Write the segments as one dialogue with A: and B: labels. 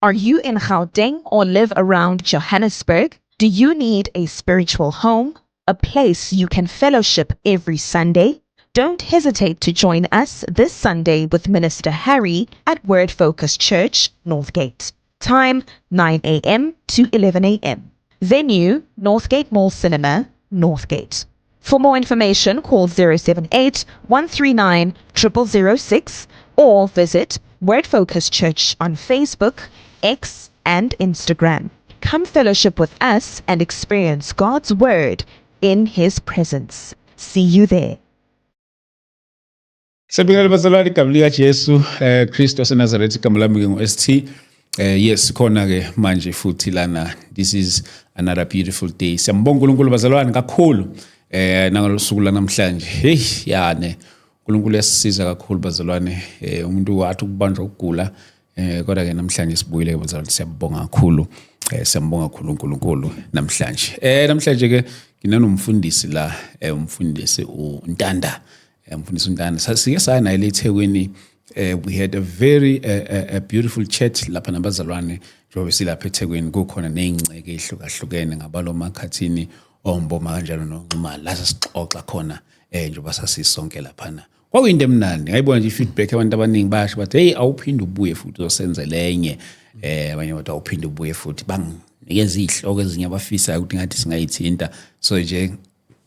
A: Are you in Gauteng or live around Johannesburg? Do you need a spiritual home, a place you can fellowship every Sunday? Don't hesitate to join us this Sunday with Minister Harry at Word Focus Church, Northgate. Time 9 a.m. to 11 a.m. Venue, Northgate Mall Cinema, Northgate. For more information, call 078-139-0006 or visit Word Focus Church on Facebook, X, and Instagram. Come fellowship with us and experience God's Word in His presence. See you there.
B: Sabingelela bazalwane igama lika Jesu Kristu waseNazaretha igama lami ngu-ST. Yes khona ke manje futhi lana. This is another beautiful day. Siyambonga uNkulunkulu bazalwane kakhulu nangalosuku lanamhlanje. Hey yane uNkulunkulu yasisiza kakhulu bazalwane. Umuntu wathi ukubanjwa ukugula kodwa ke namhlanje sibuyile ke bazalwane siyabonga kakhulu. Siyambonga kakhulu uNkulunkulu namhlanje. Namhlanje ke nginanomfundisi la umfundisi uNtanda. Mfundisi uNtanda sasike sana ile eThekwini. We had a very beautiful chat lapha nabazalwane njengoba silapha eThekwini kukhona nezinceke ehlukahlukene ngabalo makhathini omboma kanjalo noNxumalo la sixoxa khona njengoba sasisonke laphana. Kwakuyinto emnandi ngayibona nje feedback abantu abaningi basho bathi hey awuphinde ubuye futhi uzosenza lenye abanye bathi awuphinde ubuye futhi banginikeza izihloko ezinye abafisa ukuthi ngathi singayithinta so nje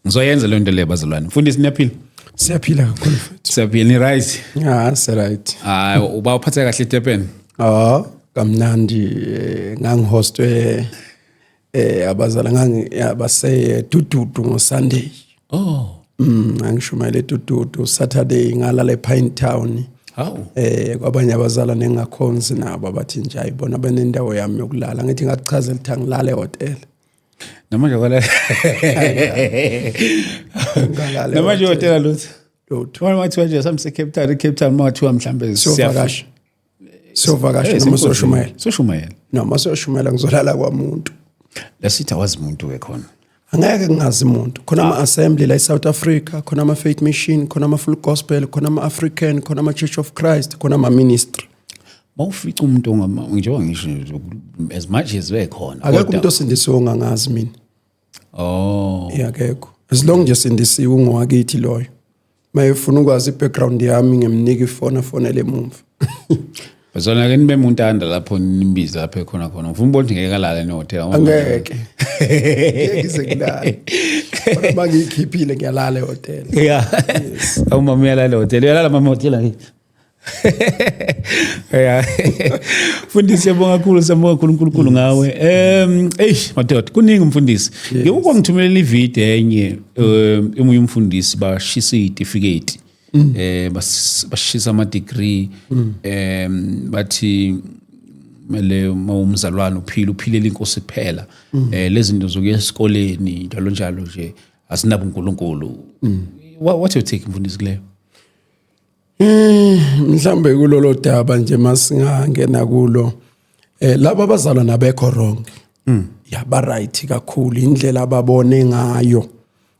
B: ngizoyenza le nto le bazalwane. Mfundisi niyaphila?
C: Siyaphila kakhulu futhi.
B: Siyaphila ni right?
C: Right.
B: Uba uphatha kahle eDurban?
C: Kamnandi ngangihostwe abazala ngabase Tututu ngo Sunday. Ngishumayele Tututu Saturday ngalala ePine Town. Kwabanye abazala nengakhonzi nabo bathi nje ayibona benendawo yami yokulala ngithi ngachaza ukuthi angilale hotel.
B: Namanje kwala namanje hotel lutho wena wathi nje samse Cape Town mathiwa mhlambe
C: siyavakasha noma
B: soshumayela
C: noma soshumayela ngizolala kwamuntu
B: lasithi awazi umuntu wekhona
C: angeke ngazi umuntu khona ama assembly la eSouth Africa khona ama faith mission khona ama full gospel khona ama African khona ama Church of Christ khona ama ministry.
B: Mawufica umuntu njengoba ngisho as much as wekhona
C: akekho umuntu osindisiwe ongangazi mina. Akekho as long nje sindisiwe ungowakithi loyo mayefuna ukwazi ibackground yami ngemnika ifona lemumva.
B: Bazona ke nibe uMntanda lapho nimbiza lapha khona ngifuna ukuthi ngeke kalala nehotel
C: angeke ngisekulala kodwa mangikhiphile ngiyalala ehotel.
B: Awumama uyalala ehotel uyalala mama hotel akithi. Mfundisi siyabonga kakhulu uNkulunkulu ngawe. Madoda kuningi mfundisi. Ngeke ngithumelela ivideo enye emuye umfundisi bashisa icertificate. Bashisa ama degree bathi mele mawumzalwane uphilela inkosi kuphela. Lezi zinto zokuya esikoleni njalo nje asinabo uNkulunkulu. What you take mfundisi kuleyo?
C: Mhlambe kulolo daba nje masingangena kulo laba abazalwa nabekho wrong. Yaba right kakhulu indlela ababone ngayo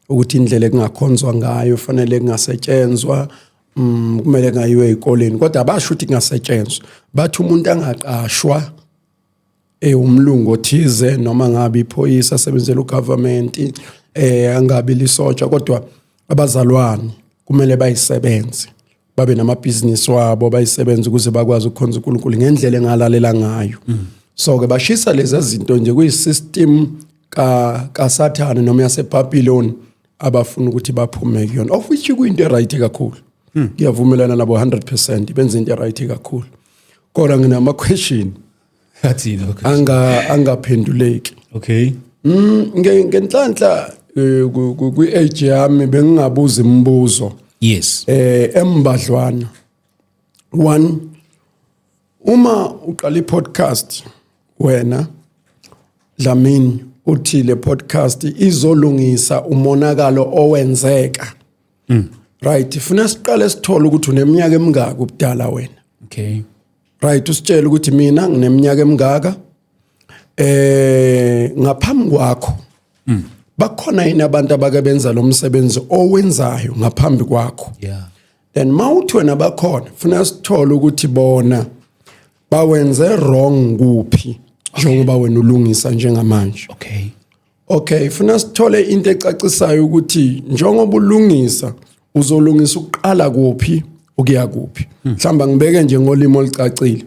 C: ukuthi indlela engakhonzwa ngayo fanele kungasetshenzwa kumele ngayiwe ezikoleni kodwa abasho ukuthi kungasetshenzwa bathi umuntu angaqashwa umlungu othize noma ngabe iphoyisa asebenzela ugovernment angabe lisotsha kodwa abazalwane kumele bayisebenze babe namabhizinisi wabo bayisebenza ukuze bakwazi ukukhonza uNkulunkulu ngendlela engalalela ngayo. So ke bashisa lezi zinto nje kuyisystem kaSathane noma yaseBabylon abafuna ukuthi baphume kuyona of which kuyinto right kakhulu. Ngiyavumelana nabo 100% benza into right kakhulu. Kodwa nginama question
B: athina
C: angaphenduleki.
B: Okay.
C: Ngenhlanhla ku-age yami bengingabuza imibuzo.
B: Yes.
C: Embadlwana. One, uma uqala i-podcast wena Dlamini uthi le podcast izolungisa umonakalo owenzeka. Right, funa siqale sithola ukuthi uneminyaka emingaka ubudala wena.
B: Okay.
C: Right, usitshela ukuthi mina ngineminyaka emingaka ngaphambi kwakho. Bakhona yini abantu abake benza lo msebenzi owenzayo ngaphambi kwakho?
B: Yeah.
C: Then mawuthi wena bakhona funa sithola ukuthi bona bawenze wrong kuphi njengoba wena ulungisa njengamanje. Okay, funa sithole into ecacisayo ukuthi njengoba ulungisa uzolungisa ukuqala kuphi ukuya kuphi. Mhlamba ngibeke nje ngolimo olicacile.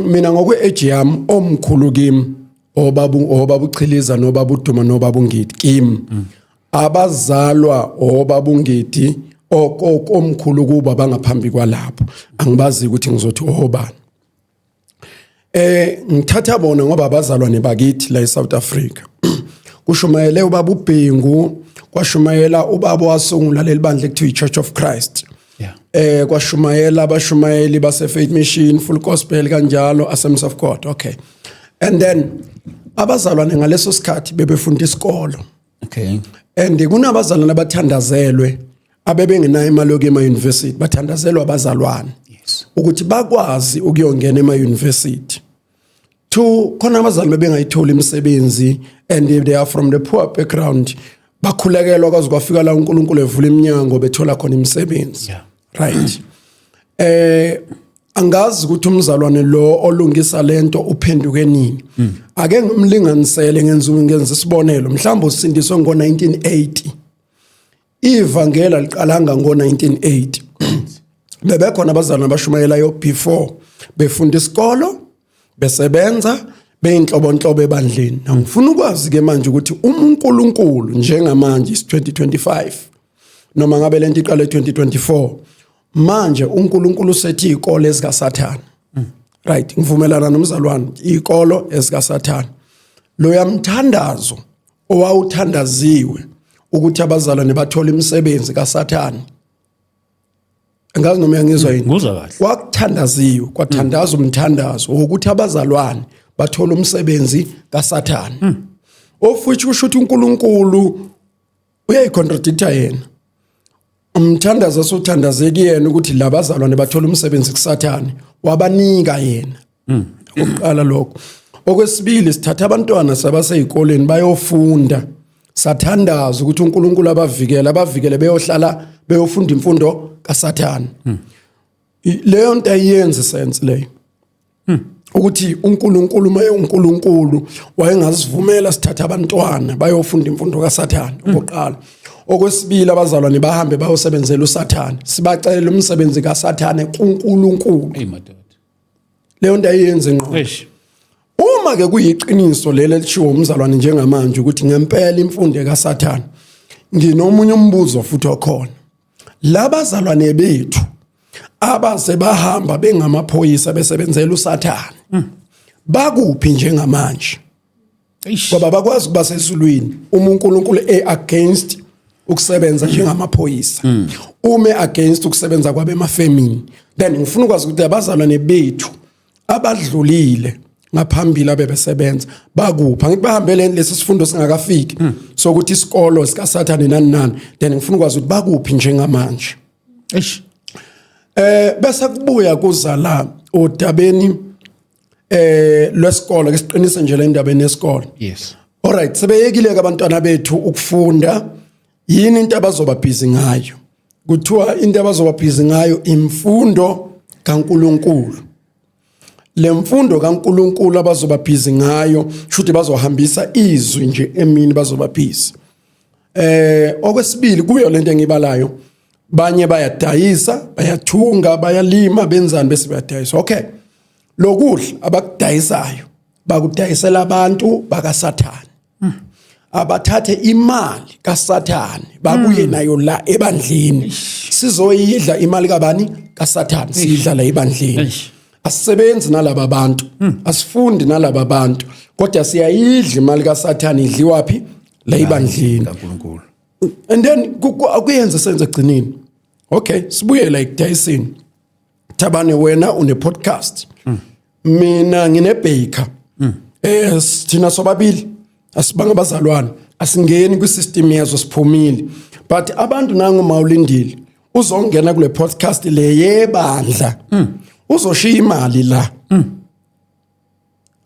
C: Mina ngokwe-age yami omkhulu kimi obabu Chiliza nobabu Duma nobabu Ngidi kimi abazalwa obabu Ngidi omkhulu kuba bangaphambi kwalapho angibazi ukuthi ngizothi obani. Ngithatha bona ngoba abazalwane bakithi la eSouth Africa. Kushumayele ubaba uBhengu, kwashumayela ubaba wasungula leli bandla ekuthiwa iChurch of Christ. Kwashumayela abashumayeli base Faith Mission, Full Gospel kanjalo, Assemblies of God. Okay. And then abazalwane ngaleso sikhathi bebefunda isikolo. And kunabazalwane abathandazelwe abebengenayo imali yokuya ema-university, bathandazelwa abazalwane ukuthi bakwazi ukuyongena ema-university. Two, khona abazalwane bengayitholi imisebenzi and they are from the poor background, bakhulekelwa kwaze kwafika la uNkulunkulu evula iminyango bethola khona imisebenzi. Right. Angazi ukuthi umzalwane lo olungisa lento uphenduke nini. Ake ngimlinganisele ngenza isibonelo. Mhlawumbe usindiswe ngo-1980. Ivangela liqalanga ngo-1980. Bebekhona abazalwane abashumayelayo before befunda isikolo, besebenza, beyinhlobonhlobo ebandleni. Ngifuna ukwazi ke manje ukuthi uNkulunkulu njengamanje is 2025 noma ngabe lento iqale 2024 manje uNkulunkulu usethi izikole ezikaSathane. Right, ngivumelana nomzalwane, izikolo ezikaSathane. Lo yamthandazo owawuthandaziwe ukuthi abazalwane bathola imisebenzi kaSathane. Angazi noma uyangizwa yini?
B: Nguzwa kahle.
C: Kwakuthandaziwe, kwathandazwa umthandazo ukuthi abazalwane bathola umsebenzi kaSathane. Of which kusho ukuthi uNkulunkulu uyayicontradicta yena. Umthandazo osuthandazeki yena ukuthi labazalwane bathola umsebenzi kuSathane wabanika yena. Ukuqala lokho. Okwesibili sithatha abantwana sabaseyikoleni bayofunda. Sathandaza ukuthi uNkulunkulu abavikele beyohlala beyofunda imfundo kaSathane. Leyo nto ayenze sense leyo. Ukuthi uNkulunkulu maye uNkulunkulu wayengazivumela sithatha abantwana bayofunda imfundo kaSathane oqala. Okwesibili abazalwane bahambe bayosebenzela uSathane, sibacela umsebenzi kaSathane kuNkulunkulu. Leyo nto ayenze ngqo. Uma ke kuyiqiniso lelo lishiwo umzalwane njengamanje ukuthi ngempela imfundo kaSathane, nginomunye umbuzo futhi okhona. Labazalwane bethu abaze bahamba bengamaphoyisa besebenzela uSathane, bakuphi njengamanje? Ngoba bakwazi ukuba sesulwini uma uNkulunkulu against ukusebenza njengamaphoyisa, ume against ukusebenza kwabemafemini. Then ngifuna ukwazi ukuthi abazalwane bethu abadlulile ngaphambili abebesebenza bakuphi? Angithi bahambele lesi sifundo singakafiki sokuthi isikolo sikaSathane nani. Then ngifuna ukwazi ukuthi bakuphi njengamanje. Bese kubuya kuzala odabeni lwesikolo, ke siqinise nje le ndabeni yesikolo. Alright, sebeyekile ke abantwana bethu ukufunda. Yini into abazoba busy ngayo? Kuthiwa into abazoba busy ngayo imfundo kaNkulunkulu. Le mfundo kaNkulunkulu abazoba busy ngayo futhi bazohambisa izwi nje emini bazoba busy. Okwesibili kuyo lento engibalayo, banye bayadayisa, bayathunga, bayalima, benzani bese bayadayisa. Okay. Lokudla abakudayisayo bakudayisela abantu bakaSathane. Abathathe imali kaSathane babuye nayo la ebandleni. Sizoyidla imali kabani? kaSathane. Sidla la ebandleni. Asisebenzi nalaba bantu, asifundi nalaba bantu, kodwa siyayidla imali kaSathane idliwapi? La ebandleni kaNkulunkulu. And then akuyenza senze egcineni. Okay, sibuye la ekudayiseni. Thabane wena une podcast. Mina ngine baker. Sithina sobabili asibanga abazalwane, asingeni kwisystem yazo siphumile. But abantu nangu mawulindile uzongena kule podcast le yebandla. Uzoshiya imali la.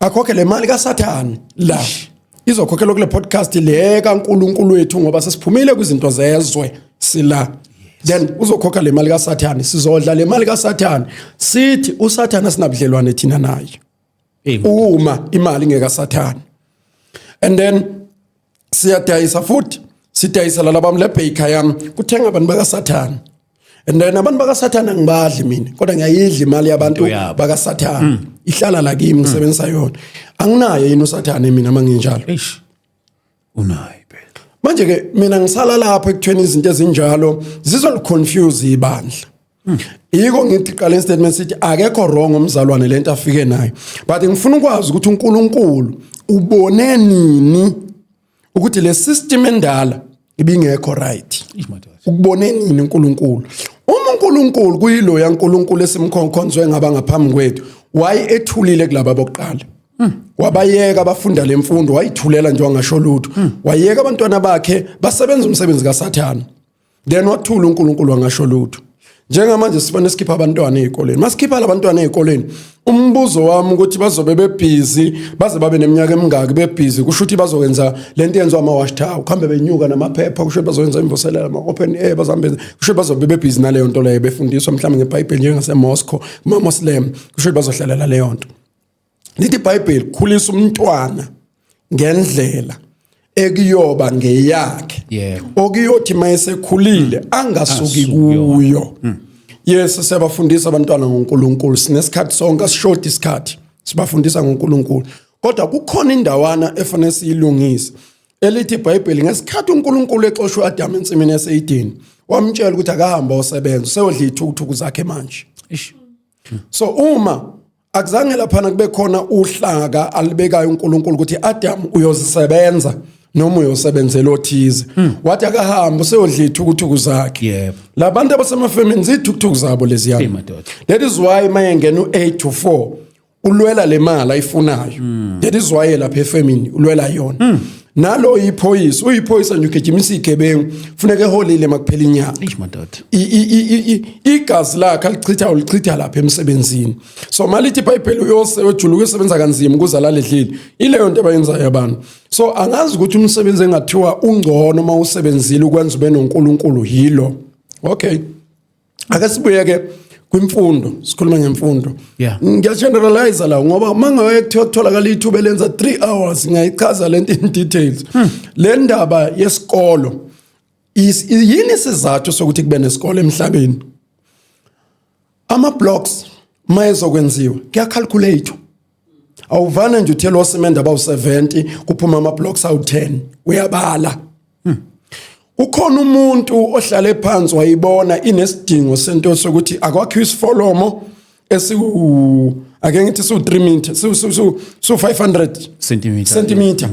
C: Akhokhe le mali kaSathane la. Izokhokhela kule podcast le kaNkulunkulu wethu ngoba sesiphumile kwizinto zezwe sila. then uzokhokha le mali kaSathane, sizodla le mali kaSathane. Sithi uSathane sinabudlelwane thina naye. Uma imali ngekaSathane. And then siyadayisa futhi, sidayisela labami le baker yami, kuthenga abantu bakaSathane. And then abantu bakaSathane ngibadli mina, kodwa ngiyayidla imali yabantu bakaSathane. Ihlala la kimi ngisebenzisa yona. Anginayo yini uSathane mina manginjalo.
B: Unayi phela.
C: Manje ke mina ngisala lapha ekuthweni izinto ezinjalo zizoliconfuse ibandla. Yiko ngithi qala statement sithi akekho wrong umzalwane lento afike nayo. But ngifuna ukwazi ukuthi uNkulunkulu ubone nini ukuthi le system endala ibingekho right. Ukubone nini uNkulunkulu? Uma uNkulunkulu kuyilo yaNkulunkulu esimkhonkhonzwe ngaba ngaphambi kwethu, waye ethulile kulabo bokuqala. Wabayeka abafunda lemfundo, wayithulela nje wangasho lutho. Wayeka abantwana bakhe basebenza umsebenzi kaSathane. Then wathula uNkulunkulu wangasho lutho. Njengamanje sifane sikhipha abantwana ezikoleni. Masikhipha labantwana ezikoleni, umbuzo wami ukuthi bazobe bebusy, baze babe neminyaka emingaki bebusy, kusho ukuthi bazokwenza lento yenziwa ama-wash tower, kuhambe benyuka namaphepha, kusho bazokwenza imvuselelo ama-open air, bazahambe, kusho bazobe bebusy naleyo nto leyo, befundiswa mhlawumbe ngeBhayibheli njengase-Moscow, kuma-Muslim, kusho bazohlalela leyo nto. Lithi iBhayibheli khulisa umntwana ngendlela ekuyoba ngeyakhe, okuyothi mayesekhulile angasuki kuyo. Yes, siyabafundisa abantwana ngoNkulunkulu, sinesikhathi sonke asishort isikhathi sibafundisa ngoNkulunkulu, kodwa kukhona indawana efanele siyilungise elithi iBhayibheli ngesikhathi uNkulunkulu exoshwe uAdam ensimini yaseEdeni wamtshela ukuthi akahamba osebenza seyodla ithukuthuku zakhe manje. So uma akuzange laphana kube khona uhlaka alibekayo uNkulunkulu ukuthi Adam uyozisebenza noma uyosebenzela othize, wathi akahamba seyodla ithukuthuku zakhe. Labantu abasemafemini zithukuthuku zabo lezi yami. That is why mayengena u8 to 4 ulwela le mali ayifunayo. That is why lapha efemini ulwela yona. Nalo uyiphoyisa nje ugijimisa igebengu, funeka eholile makuphela inyanga. Igazi lakhe alichitha lapha emsebenzini. So malithi iBhayibheli uyosejula ukusebenza kanzima ukuze alalidlile. Ileyo nto abayenzayo abantu. So angazi ukuthi umsebenzi engathiwa ungcono uma usebenzile ukwenza ube noNkulunkulu yilo. Okay. Ake sibuyeke kwimfundo, sikhuluma ngemfundo. Ngiyageneralize la ngoba mangaye kutholakala ithuba lenza 3 hours ngayichaza lento in details. Le ndaba yesikolo yini isizathu sokuthi kube nesikole emhlabeni? Ama blocks mayezokwenziwa kuyacalculate. Awuvana nje uthela osemenda abawu 70 kuphuma ama blocks awu 10 uyabala. Ukhona umuntu ohlale phansi wayibona inesidingo sento sokuthi akwakhiwe isifolomo ake ngithi su 3 meters su 500 centimeter.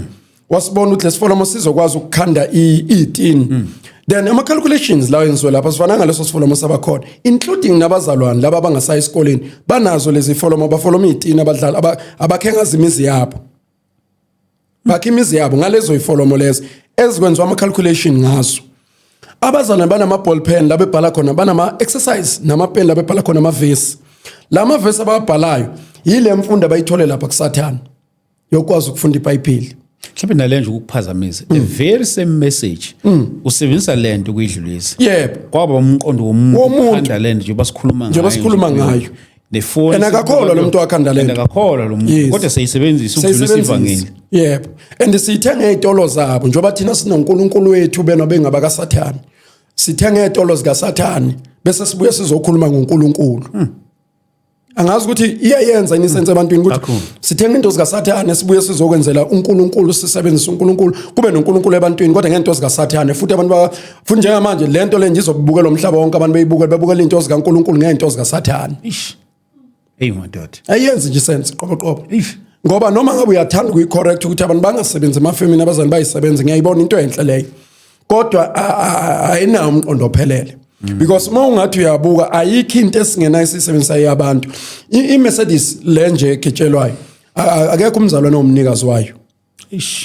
C: Wasibona ukuthi lesifolomo sizokwazi ukukhanda itin. Then ama calculations lawo enziwe lapha sifana ngaleso sifolomo sabakhona, including nabazalwane laba abangasayi esikoleni banazo lezi folomo abafoloma itin abadlala abakhengaza imizi yabo. Bakhe imizi yabo ngalezo ifolomo lezo ezikwenzwa ama calculation ngazo. Abazalwane banama ball pen la bebhala khona, banama exercise nama pen la bebhala khona ama verse. Lama verse ababhalayo yile mfundo abayithole lapha kuSathane yokwazi ukufunda iBhayibheli.
B: Mhlawumbe nalenje ukuphazamisa the very same message usebenzisa lento ukuyidlulisa. Kwaba umqondo womuntu khanda lento nje basikhuluma ngayo. Nefoni
C: enakakholwa lo muntu wakhanda lento.
B: Enakakholwa lo muntu kodwa seyisebenzisa ukudlulisa ivangeli.
C: And sithenga ezitolo zabo njoba thina sinoNkulunkulu wethu bena bengaba kaSathane. Sithenga ezitolo zikaSathane bese sibuye sizokhuluma ngoNkulunkulu. Angazi ukuthi iyayenza inisenze ebantwini ukuthi sithenga into zikaSathane sibuye sizokwenzela uNkulunkulu, sisebenzisa uNkulunkulu kube noNkulunkulu ebantwini kodwa ngento zikaSathane futhi abantu futhi njengamanje lento le nje izobukela umhlaba wonke abantu bebukela into zikaNkulunkulu ngento zikaSathane.
B: Madoda
C: ayenzi nje sense qobo ngoba noma ngabe uyathanda ukuyicorrect ukuthi abantu bangasebenzi emafemini abazali bayisebenze, ngiyayibona into enhle leyo kodwa ayinawo umqondo ophelele. Because uma ungathi uyabuka ayikho into esingena isisebenzisa yabantu. iMercedes lenje egitshelwayo akekho umzalwane omnikazi wayo.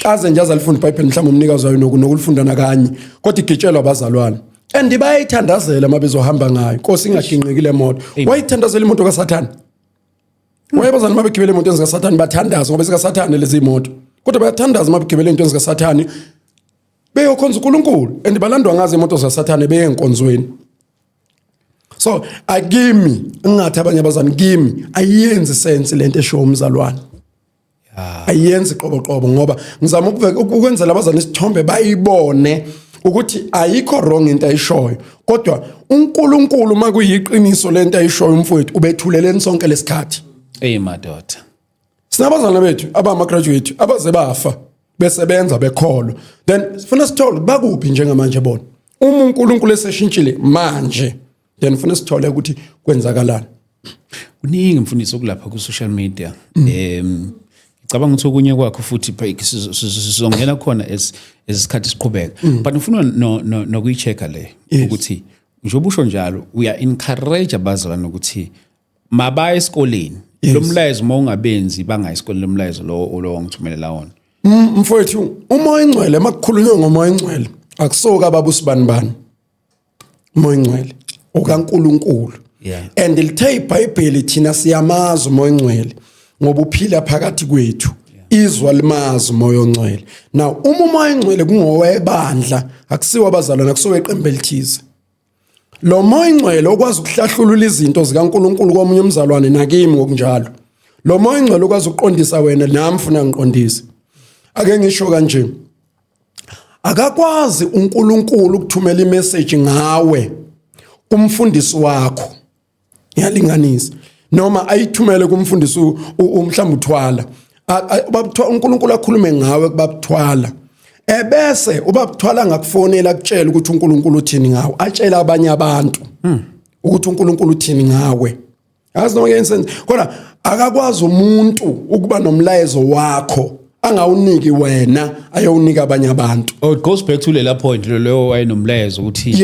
C: Kaze nje azalifunda iBhayibheli mhlawumbe umnikazi wayo nokulifunda nakanye kodwa igitshelwa abazalwane. And bayayithandazela mabezohamba ngayo. Inkosi ingaginqikile emoto. Wayithandazela imoto kaSathane. Wayebazana mabegibele imoto zikaSathane bathandaza ngoba zikaSathane lezi imoto. Kodwa bayathandaza mabegibele into zikaSathane beyokhonza uNkulunkulu and balandwa ngazi imoto zikaSathane beyenkonzweni. So akimi ngathi abanye abazali kimi ayenzi sense lento esho umzalwane. Ayenzi qobo ngoba ngizama ukwenzela abazali isithombe bayibone ukuthi ayikho wrong into ayishoyo kodwa uNkulunkulu makuyiqiniso lento ayishoyo umfowethu ubethuleleni sonke lesikhathi.
B: Madoda.
C: Sinabazali bethu abama graduate abaze bafa besebenza bekholwa then sifuna sithole bakuphi njengamanje bona uma uNkulunkulu eseshintshile manje then sifuna sithole ukuthi kwenzakalani.
B: Kuningi mfundisi okulapha ku social media. Ngicabanga ukuthi okunye kwakho futhi sizongena khona esikhathi siqhubeka but ngifuna nokuyichecka le ukuthi njengoba usho njalo we are encourage abazalwane ukuthi mabaya esikoleni lo mlayezo mawungabenzi banga esikoleni lo mlayezo lo ngithumelela wona.
C: Mfowethu umoya ingcwele makukhulunywa ngomoya ingcwele akusoka ababusi bani umoya ingcwele okaNkulunkulu and lithe iBhayibheli thina siyamazi umoya ingcwele ngoba uphila phakathi kwethu izwa limazi umoya ongcwele. Now uma umoya ingcwele kungowebandla akusiwa abazalwane akusiwe iqembu elithize. Lo moya ingcwele okwazi ukuhlahlulula izinto zikaNkulunkulu komunye umzalwane nakimi ngokunjalo. Lo moya ingcwele okwazi ukuqondisa wena nami ufuna ngiqondise. Ake ngisho kanje. Akakwazi uNkulunkulu ukuthumela imessage ngawe kumfundisi wakho. Iyalinganisa. Noma ayithumele kumfundisi mhlawumbe uthwala. uNkulunkulu akhulume ngawe kubabuthwala. Ebese ubabuthwala ngakufonela kutshela ukuthi uNkulunkulu uthini ngawe. Atshela abanye abantu ukuthi uNkulunkulu uthini ngawe. Yazi noma yenze kodwa akakwazi umuntu ukuba nomlayezo wakho angawuniki wena ayowunika abanye abantu.
B: Oh, it goes back to lela point leyo wayenomlayezo ukuthi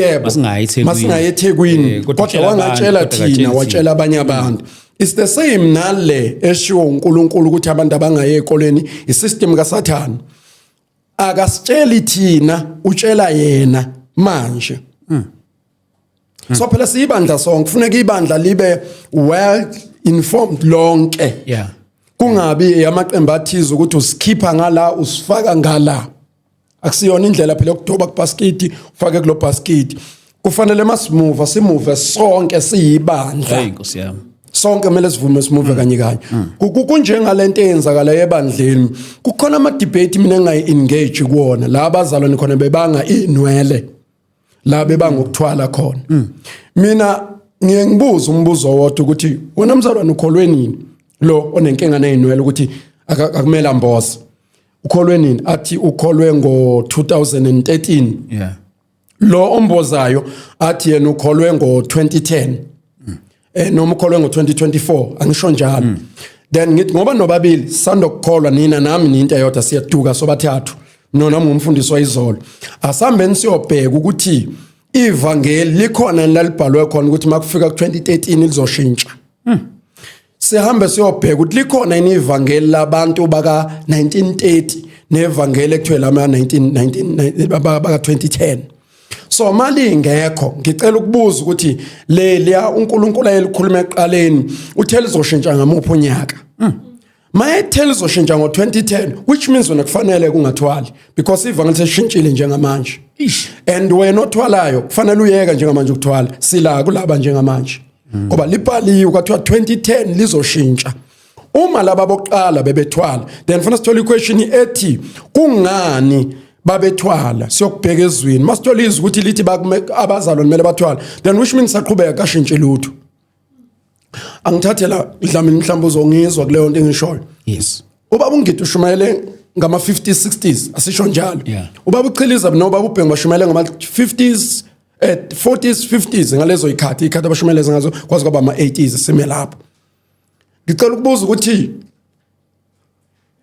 C: masingayi eThekwini kodwa wangatshela thina watshela abanye abantu. It's the same nale eshiwo uNkulunkulu ukuthi abantu abangayi ekoleni isystem kaSathane. Akasitsheli thina utshela yena manje. So phela siyibandla sonke kufuneka ibandla libe well informed lonke. Kungabi yamaqembu athize ukuthi usikhipha ngala usifaka ngala. Akusiyona indlela phela yokuthoba kubasket ufake kulo basket. Kufanele masimove simove sonke siyibandla.
B: Inkosi yami.
C: Sonke kumele sivume simove kanye kanye. Kunjengalento eyenzakala ebandleni. Kukhona ama debate mina engayi engage kuona la abazalwane khona bebanga inwele. La bebanga ukuthwala khona. Mina ngiyengibuza umbuzo wodwa ukuthi wena mzalwane ukholwe nini? Lo onenkinga neyinwele ukuthi akumela mboza. Ukholwe nini? Athi ukholwe ngo2013. Lo ombozayo athi yena ukholwe ngo2010. Noma ukholwe ngo2024 angisho njalo. Then ngithi ngoba nobabili sandokukholwa nina nami ninto eyodwa siyaduka sobathathu. Noma umfundisi wayizolo. Asambeni siyobheka ukuthi ivangeli likhona lalibhalwe khona ukuthi makufika ku2013 lizoshintsha. Sihambe siyobheka ukuthi likhona yini ivangeli labantu baka 1930 nevangeli ekuthiwa lama 19 baka 2010. So mali ngekho ngicela ukubuza ukuthi lelia uNkulunkulu ayelikhuluma eqaleni uthe lizoshintsha ngamuphi unyaka. Mayethe lizoshintsha ngo2010 which means wena kufanele kungathwali because ivangeli seshintshile njengamanje. And wena othwalayo kufanele uyeka njengamanje ukuthwala sila kulaba njengamanje. Ngoba libhaliwe kwathiwa 2010 lizoshintsha. Uma laba bokuqala bebethwala then fanele sithole iquestion ethi kungani babethwala siyokubheka ezweni masithola izwi ukuthi lithi abazalwane kumele bathwala then which means saqhubeka kashintshe lutho. Angithathela mhlawumbe mhlawumbe uzongizwa kuleyo nto engishoyo.
B: Yes.
C: Ubaba uNgidi ushumayele ngama 50s 60s asisho njalo. Ubaba uChiliza nobaba uBhengu bashumayele ngama 50s 40s 50s ngalezo ikhathi abashumayeleza ngazo kwazi kwaba ama 80s sime lapho. Ngicela ukubuza ukuthi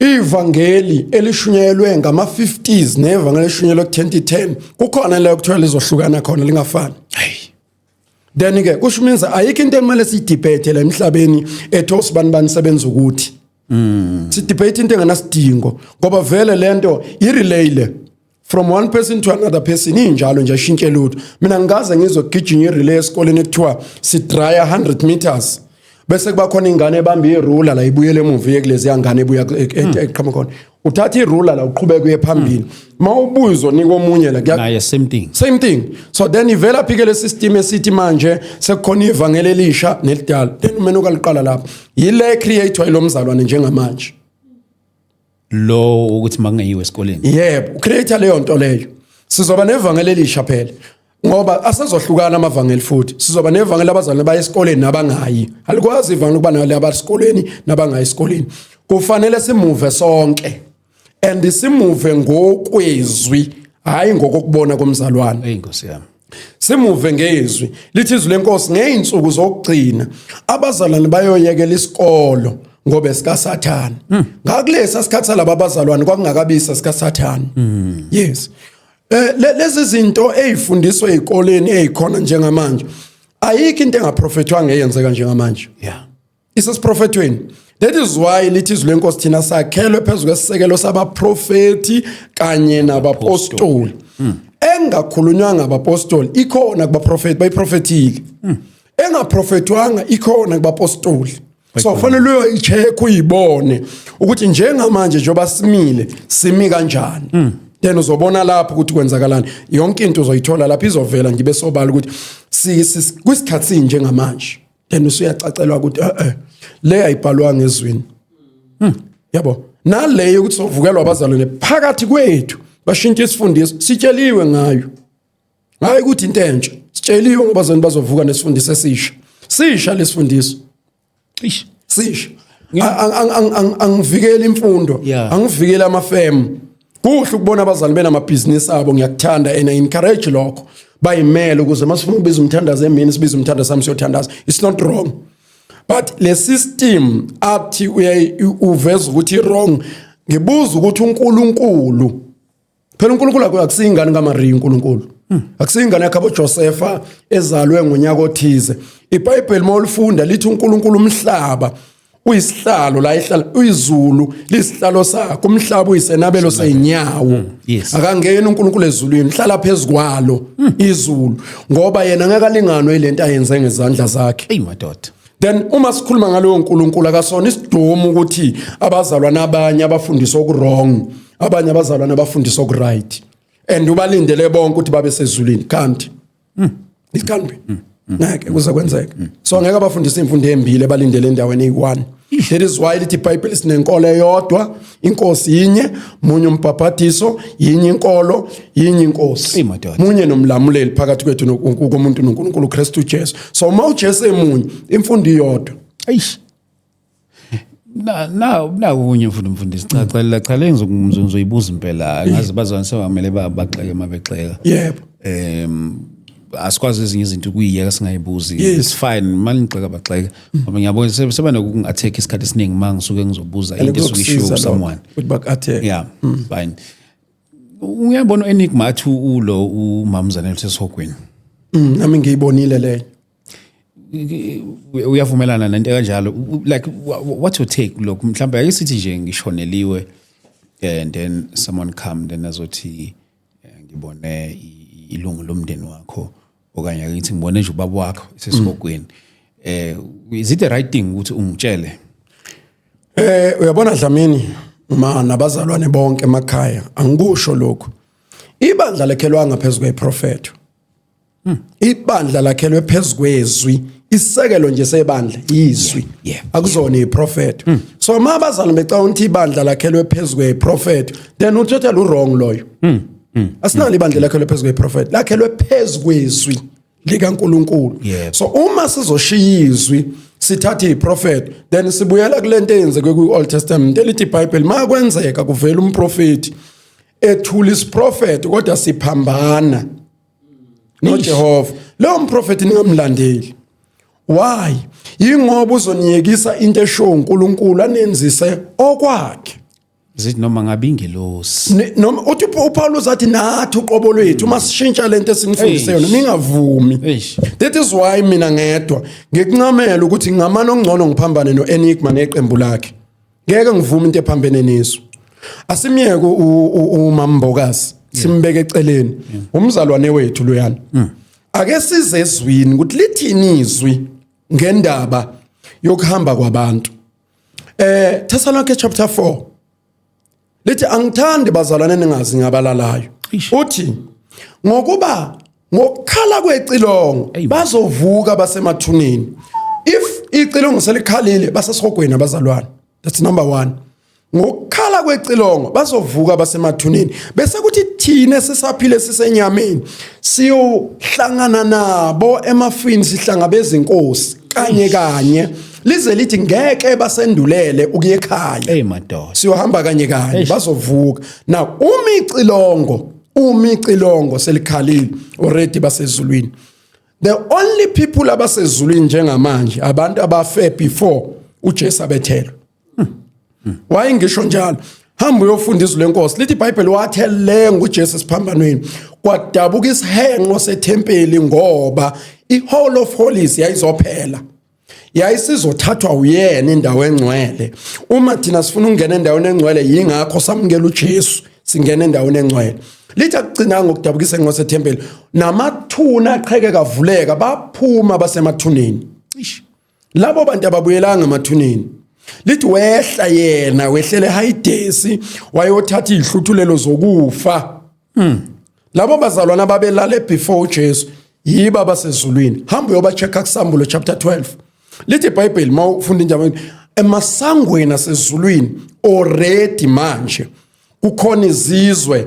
C: ivangeli elishunyelwe ngama 50s nevangeli elishunyelwe ku2010 kukhona la ukuthola lizohlukana khona lingafani. Then ke kusho means ayikho into emele sidebate la emhlabeni ethos bani sebenza ukuthi sidebate into engenasidingo ngoba vele lento irelay from one person to another person injalo nje ashintshe lutho. Mina ngingaze ngizogijima irelay esikoleni ekuthiwa sidraya 100 meters bese kuba khona ingane ebamba irula la ibuyele emuva kulezi yangane ebuya eqhamuka khona. uthatha iruler la uqhubeka uye phambili mawubuzwa nika omunye la
B: naye same thing.
C: So then ivela phike le system esithi manje sekukhona ivangeli elisha nelidala then umenu kaliqala lapha yile creator ilomzalwane njengamanje
B: lo ukuthi makungayiwe esikoleni.
C: Yebo creator leyo nto leyo sizoba nevangeli elisha phela ngoba asezohlukana amavangeli futhi sizoba nevangeli abazalwane baye esikoleni nabangayi alikwazi ivangeli kuba nale abasikoleni nabangayi esikoleni kufanele simuve sonke and simuve ngokwezwi hayi ngokubona komzalwane
B: Inkosi yami.
C: simuve ngezwi lithi izwi lenkosi ngeinsuku zokugcina abazalwane bayoyekela isikolo ngoba esikaSathane ngakulesa sikhatha laba abazalwane kwakungakabisa sikaSathane yes lezi zinto ezifundiswa ezikoleni ezikhona njengamanje ayikho into engaprofethwanga eyenzeka njengamanje
B: Yeah.
C: isesiprofethweni that is why lithi izwi lenkosi thina sakhelwe phezulu kwesisekelo sabaprofeti kanye nabapostoli engakhulunywanga abapostoli ikhona kubaprofeti bayiprofethile engaprofethwanga ikhona kubapostoli so fanele uyicheck uyibone ukuthi njengamanje njoba simile simi kanjani then uzobona lapho ukuthi kwenzakalani yonke into uzoyithola lapho izovela ngibe sobala ukuthi kwisikhathi njengamanje then usuyacacelwa ukuthi le ayibhalwanga ezwini yabo naleyo ukuthi sovukelwa abazalwane phakathi kwethu bashintshe isifundiso sitsheliwe ngayo hayi ukuthi into entsha sitsheliwe ngabazalwane bazovuka nesifundiso sisha lesifundiso sisha angivikela imfundo angivikela amafem kuhle ukubona abazalwane benamabhizinisi abo ngiyakuthanda and I encourage lokho bayimele ukuze masifuna ubiza umthandazo emini sibiza umthandazo sami siyothandaza it's not wrong but le system athi uveza ukuthi wrong ngibuza ukuthi uNkulunkulu phela uNkulunkulu akusingane kaMaria uNkulunkulu akusingane yakhe aboJosepha ezalwe ngonyaka othize iBhayibheli mawulifunda lithi uNkulunkulu umhlaba uyisihlalo la ihlala uyizulu lisihlalo sakho umhlaba uyisenabelo seinyawo akangena uNkulunkulu ezulwini hlala phezukwalo izulu ngoba yena ngakalinganwe ilento ayenze ngezandla zakhe
B: Hey madoda.
C: then uma sikhuluma ngalowo uNkulunkulu akasona isidumo ukuthi abazalwane abanye abafundisa okurong abanye abazalwane abafundisa okuright and ubalindele bonke ukuthi babe sezulwini kanti it can't be ngeke kuzokwenzeka so ngeke abafundisa imfundo embili balindele endaweni eyi1 that is why lithi iBhayibheli sinenkolo eyodwa inkosi yinye munye umbhaphathiso yinye inkolo yinye inkosi munye nomlamuleli phakathi kwethu komuntu noNkulunkulu uKristu Jesu so uma uJesu emunye imfundo iyodwa
B: Eish. Na kunye mfundisi cha ngizoyibuza impela ngazi bazalwane sebamele baxeke mabexeka
C: yebo
B: asikwazi ezinye izinto kuyiyeka singayibuzi it's fine mali ngixeka baxeke ngoba ngiyabona seba nokungatheka isikhathi esiningi mangisuke ngizobuza into esukishiwo someone
C: ukuthi bakatheka
B: yeah fine uyabona enigma athi ulo umamzane sesihogweni
C: nami ngiyibonile leyo
B: uyavumelana nento kanjalo like what's your take lokho mhlawumbe ake sithi nje ngishoneliwe and then someone come then azothi ngibone ilungu lomndeni wakho okanye ngithi ngibone nje ubaba wakho sesihogweni is it the right thing ukuthi ungitshele
C: uyabona Dlamini uma nabazalwane bonke emakhaya angikusho lokho ibandla lekhelwa ngaphezulu kweprofeti ibandla lakhelwe phezulu kwezwi isekelo nje sebandla izwi akuzona iprofeti so uma abazalwane becala ukuthi ibandla lakhelwe phezulu kweprofeti then uthothela wrong loyo asinalo ibandla lakhelwe phezulu kweprofeti lakhelwe phezulu kwezwi likaNkulunkulu so uma sizoshiya izwi sithatha iprofeti then sibuyela kulento eyenzeke ku-Old Testament elithi iBhayibheli makwenzeka kuvela umprofeti ethula isiprofeti kodwa siphambana noJehova lo mprofeti ningamlandeli why ingoba uzoniyekisa into esho uNkulunkulu anenzise okwakhe
B: zithi noma ngabe ingelosi
C: noma uthi uPaulus athi nathi uqobo lwethu masishintsha lento esingifundise yona ningavumi that is why mina ngedwa ngikuncamela ukuthi ngamano ongcono ngiphambane noEnigma neqembu lakhe ngeke ngivume into ephambene neso asimiyeke uMambokazi simbeke eceleni umzalwane wethu loyana ake size ezwini ukuthi lithini izwi ngendaba yokuhamba kwabantu Thessalonike chapter 4 lithi angithandi bazalwane ningazi ngabalalayo uthi ngokuba ngokukhala kwecilongo bazovuka basemathuneni. If icilongo selikhalile basesihogweni abazalwane, that's number 1. Ngokukhala kwecilongo bazovuka basemathuneni bese kuthi thina sisaphile sisenyameni siyohlangana nabo emafini sihlangabeza inkosi kanye lize lithi ngeke basendulele ukuye ekhaya.
B: Madoda
C: Siyohamba kanye bazovuka. Now umicilongo selikhalile already basezulwini. The only people abasezulwini njengamanje abantu abafe before uJesu abethelwe. Why ngisho njalo? Hamba uyofunda izwi lenkosi lithi iBhayibheli wathele nguJesu esiphambanweni kwadabuka isihenqo sethempeli ngoba iHall of Holies yayizophela. Yayisizothathwa uyena indawo engcwele. Uma thina sifuna ukungena endaweni engcwele yingakho samukela uJesu singena endaweni engcwele. Lithi akugcina ngokudabuka isihenqo sethempeli namathuna aqheke kavuleka baphuma basemathuneni. Labo bantu ababuyelanga emathuneni. Lithi wehla yena wehlele Hayidesi wayothatha ihluthulelo zokufa. Labo bazalwana babelale before uJesu yiba basezulwini. Hamba uyoba-checka kuSambulo chapter 12. Lithi iBhayibheli mawufunda injalo emasangweni asezulwini already manje kukhona izizwe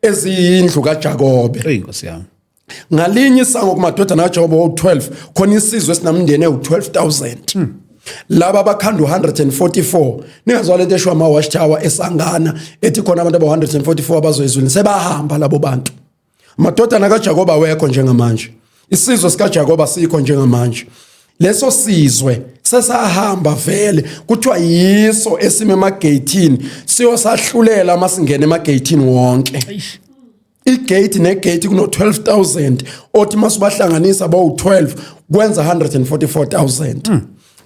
C: eziyindlu kaJakobe.
B: Nkosi yami.
C: Ngalinye isango kumadodana kaJakobe 12 khona isizwe esinamndeni ewu-12,000. Laba bakhanda 144 ningazwa lento eshwa ama watchtower esangana ethi khona abantu aba144 abazoyizwini sebahamba labo bantu. Madodana kaJakobe awekho njengamanje. Isizwe sikaJakobe sikho njengamanje. Leso sizwe sesahamba vele kuthiwa yiso esime emageyithini siyosahlulela masingena emageyithini wonke. Igate negate kuno 12,000 othi masubahlanganisa bawu12 kwenza 144,000.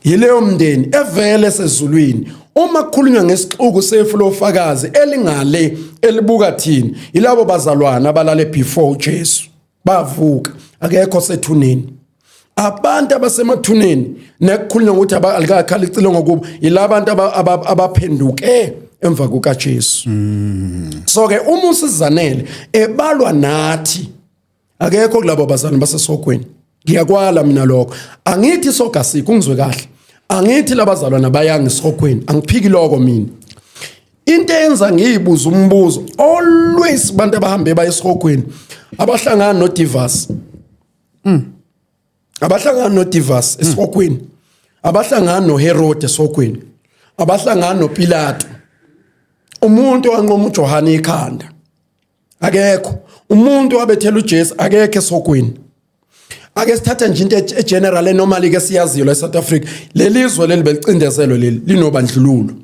C: Yileyo mndeni evele sezulwini uma kukhulunywa ngesixuku sefu lofakazi elingale elibuka thina yilabo bazalwana abalale before uJesu bavuka akekho sethuneni. Abantu abasemathuneni nekukhulunywa ukuthi alikakhala icilongo kubo yilabantu abaphenduke emva kukaJesu. So ke uma usizanele ebalwa nathi akekho kulabo bazalwane basesogweni. Ngiyakwala mina lokho. Angithi soga sikho ungizwe kahle. Angithi labazalwana bayanga esogweni. Angiphiki lokho mina. Into eyenza ngiyibuza umbuzo always abantu abahambe baye esogweni abahlangana noDivas. Abahlangana noDivas esogweni. Abahlangana noHerod esogweni. Abahlangana noPilato. Umuntu wanqoma uJohane ikhanda. Akekho. Umuntu wabethela uJesu akekho esogweni. Ake sithatha nje into egeneral normally ke siyaziyo la eSouth Africa lelizwe leli belicindezelo leli linobandlululo.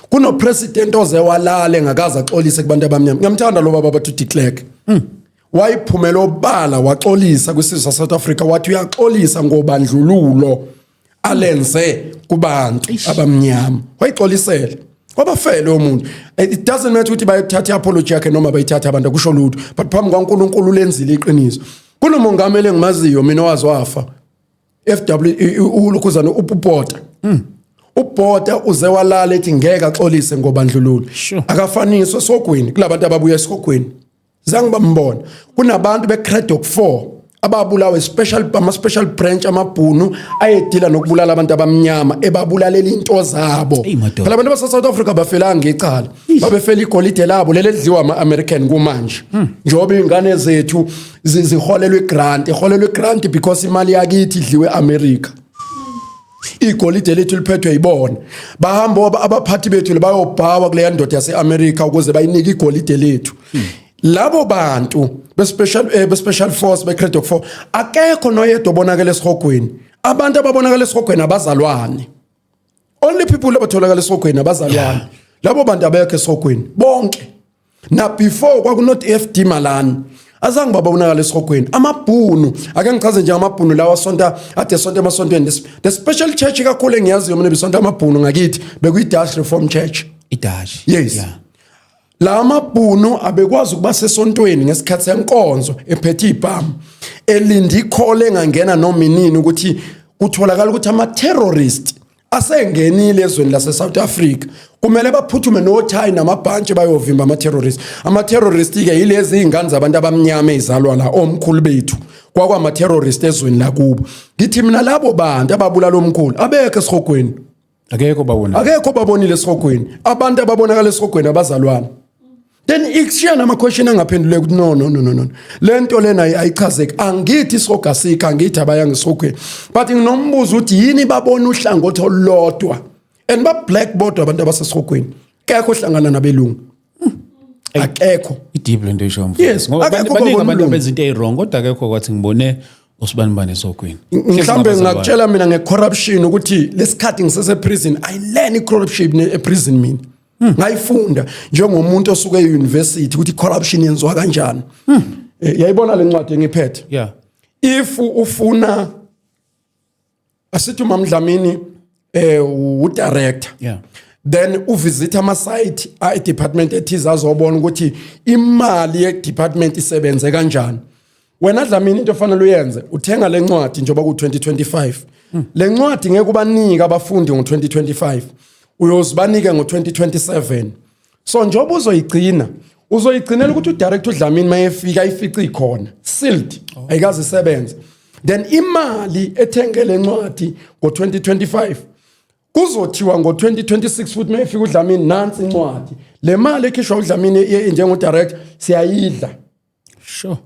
C: Kuno president ozewalale ngakaza axolise kubantu abamnyama. Ngiyamthanda lo baba bathu de Klerk. Wayiphumela obala waxolisa kwisizwe saSouth Africa wathi uyaxolisa ngobandlululo alenze kubantu abamnyama. Wayixolisela kwabafele umuntu. It doesn't matter ukuthi bayithatha apology yakhe noma bayithatha abantu kusho lutho but phambi kwaNkulunkulu lenzile iqiniso. Kunomongameli engimaziyo mina wafa FW ulukhuzana uBhota. uBhota uze walala ethi ngeke axolise ngobandlululo. Akafaniswe esogweni kulabantu ababuya esogweni. Zange bambona. Kunabantu beCraddock 4 ababulawe special branch amabhunu ayedila nokubulala abantu abamnyama ebabulalela into zabo. Phela abantu baseSouth Africa bafelanga ngecala. Babefela igolide labo leli lidliwa ama-American kumanje. Njoba ingane zethu ziholelwe grant because imali yakithi idliwe America. Igolide lethu liphethwe yibona. Bahamba abaphathi bethu bayobhawa kule ndoda yaseAmerica ukuze bayinike igolide lethu. Labo bantu be-special force be-Craddock 4 akekho noyedwa obonakala esihogweni. Abantu ababonakala esihogweni abazalwane. Only people abatholakala esihogweni abazalwane. Labo bantu abekho esihogweni bonke. Na before kwakunot FD Malani azange babonakala esihogweni. Amabhunu ake ngichaze nje amabhunu lawa sonta ade sonta emasontweni. The special church kakhulu engiyaziyo mina bisonta amabhunu ngakithi bekuyi-Dash Reform Church.
B: iDash.
C: Yes.
B: Yeah.
C: La mabhunu abekwazi ukuba sesontweni ngesikhathi senkonzo ephethe ibhamu elindi ikhole engangena noma inini ukuthi kutholakala ukuthi ama terrorist asengenile ezweni lase South Africa kumele baphuthume noThai namabhantshi bayovimba ama-terrorist ke yilezi izingane zabantu abamnyama ezalwa la omkhulu bethu kwakwa terrorist ezweni lakubo ngithi mina labo bantu ababulala omkhulu abekho esihogweni
B: akekho
C: babonile esihogweni abantu ababonakala esihogweni abazalwana then ikushiya nama-question angaphenduleki ukuthi no lento lena ayichazeki angithi isihoga sikho angithi abayanga esihogweni but nginombuzo ukuthi yini babona uhlangothi olulodwa and ba-blackboard abantu abasesihogweni kekho hlangana nabelungu akekho
B: i-deep lento isho
C: yes
B: baningi abantu abenza into eyi-wrong kodwa akekho kwathi ngibone usibanibani esihogweni
C: mhlawumbe ngingakutshela mina nge-corruption ukuthi lesikhathi ngiseseprison ayileni i-corruption eprison mina ngayifunda njengomuntu osuke e-university ukuthi i-corruption yenziwa kanjani yayibona le ncwadi engiphethe
B: yeah
C: if ufuna asithi uMamdlamini u-director
B: yeah
C: then uvisit ama-site e-department ethize azobona ukuthi imali ye-department isebenze kanjani wena Dlamini into ofanele uyenze uthenga le ncwadi njengoba ku-2025 le ncwadi ngeke ubanike abafundi ngo-2025 uyozibanike ngo-2027 so njengoba uzoyigcinela ukuthi udirector uDlamini mayefika ifici ikhona sealed ayikaze isebenze then imali ethenge le ncwadi ngo-2025 kuzothiwa ngo-2026 futhi mayefika uDlamini nansi incwadi le mali ekhishwa uDlamini njengodirector siyayidla
B: sure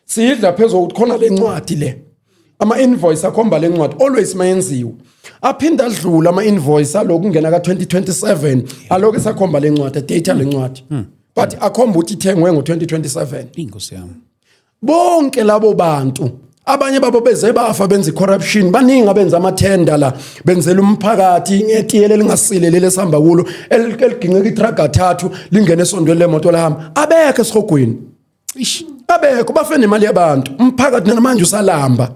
C: siyidla phezulu ukuthi khona le ncwadi le ama-invoice akhomba le ncwadi always mayenziwe aphinda adlula ama-invoice aloku kungena ka-2027 aloku esakhomba le ncwadi data le ncwadi but akhomba ukuthi ithengwe ngo-2027
B: inkosi yami
C: bonke labo bantu abanye babo beze bafa benza i-corruption baningi abenza amathenda la benzela umphakathi ngetiyele lingasile lele sihamba kulo eliginqeka itrack 3 lingene esondweni lemoto lahamba abekho esihogweni abekho bafe nemali yabantu umphakathi namanje usalamba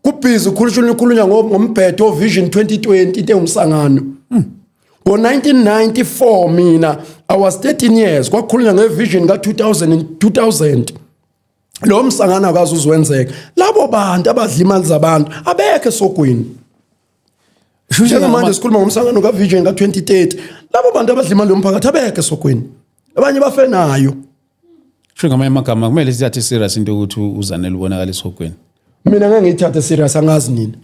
C: kubhizi ukhulunywa ngombhedo oVision 2020 into engumsangano ngo-1994 mina I was 13 years kwakhulunywa ngevision ka-2000 lo msangano akaze uzwenzeka labo bantu abadla imali zabantu abekho esogweni njengamanje sikhuluma ngomsangano kaVision ka-2030 labo bantu abadla imali yomphakathi abekho esogweni abanye bafe nayo
B: sho ngamanye amagama kumele sithathe serious into ukuthi uzanele ubonakala esihogweni
C: mina ngeke ngiyithathe serious angazi nini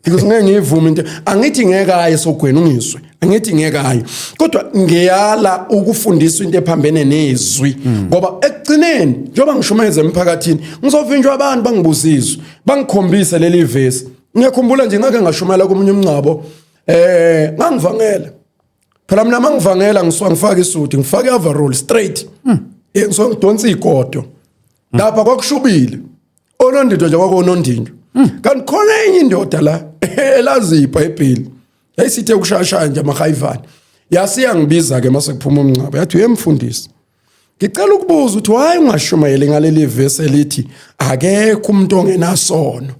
C: because ngeke ngiyivume into angithi ngeke aye esogweni ungizwe angithi ngeke aye kodwa ngiyala ukufundisa into ephambene nezwi ngoba ekugcineni njengoba ngishumayeza emphakathini ngizovinjwa abantu bangibuzizwe bangikhombise leli verse ngiyakhumbula nje ngake ngashumayela komunye umncabo ngangivangela phela mina mangivangela ngifaka isuti ngifaka overall straight ngidonsa igodo lapha kwakushubile onondinto nje kwakonondinto kanti khona enye indoda la elazi iBhayibheli yayisithe ukushashaya nje amahayivani yasiya ngibiza ke mase kuphuma umncaba yathi uyemfundisi ngicela ukubuza ukuthi hayi ungashumayeli ngaleli verse elithi akekho umuntu ongenasono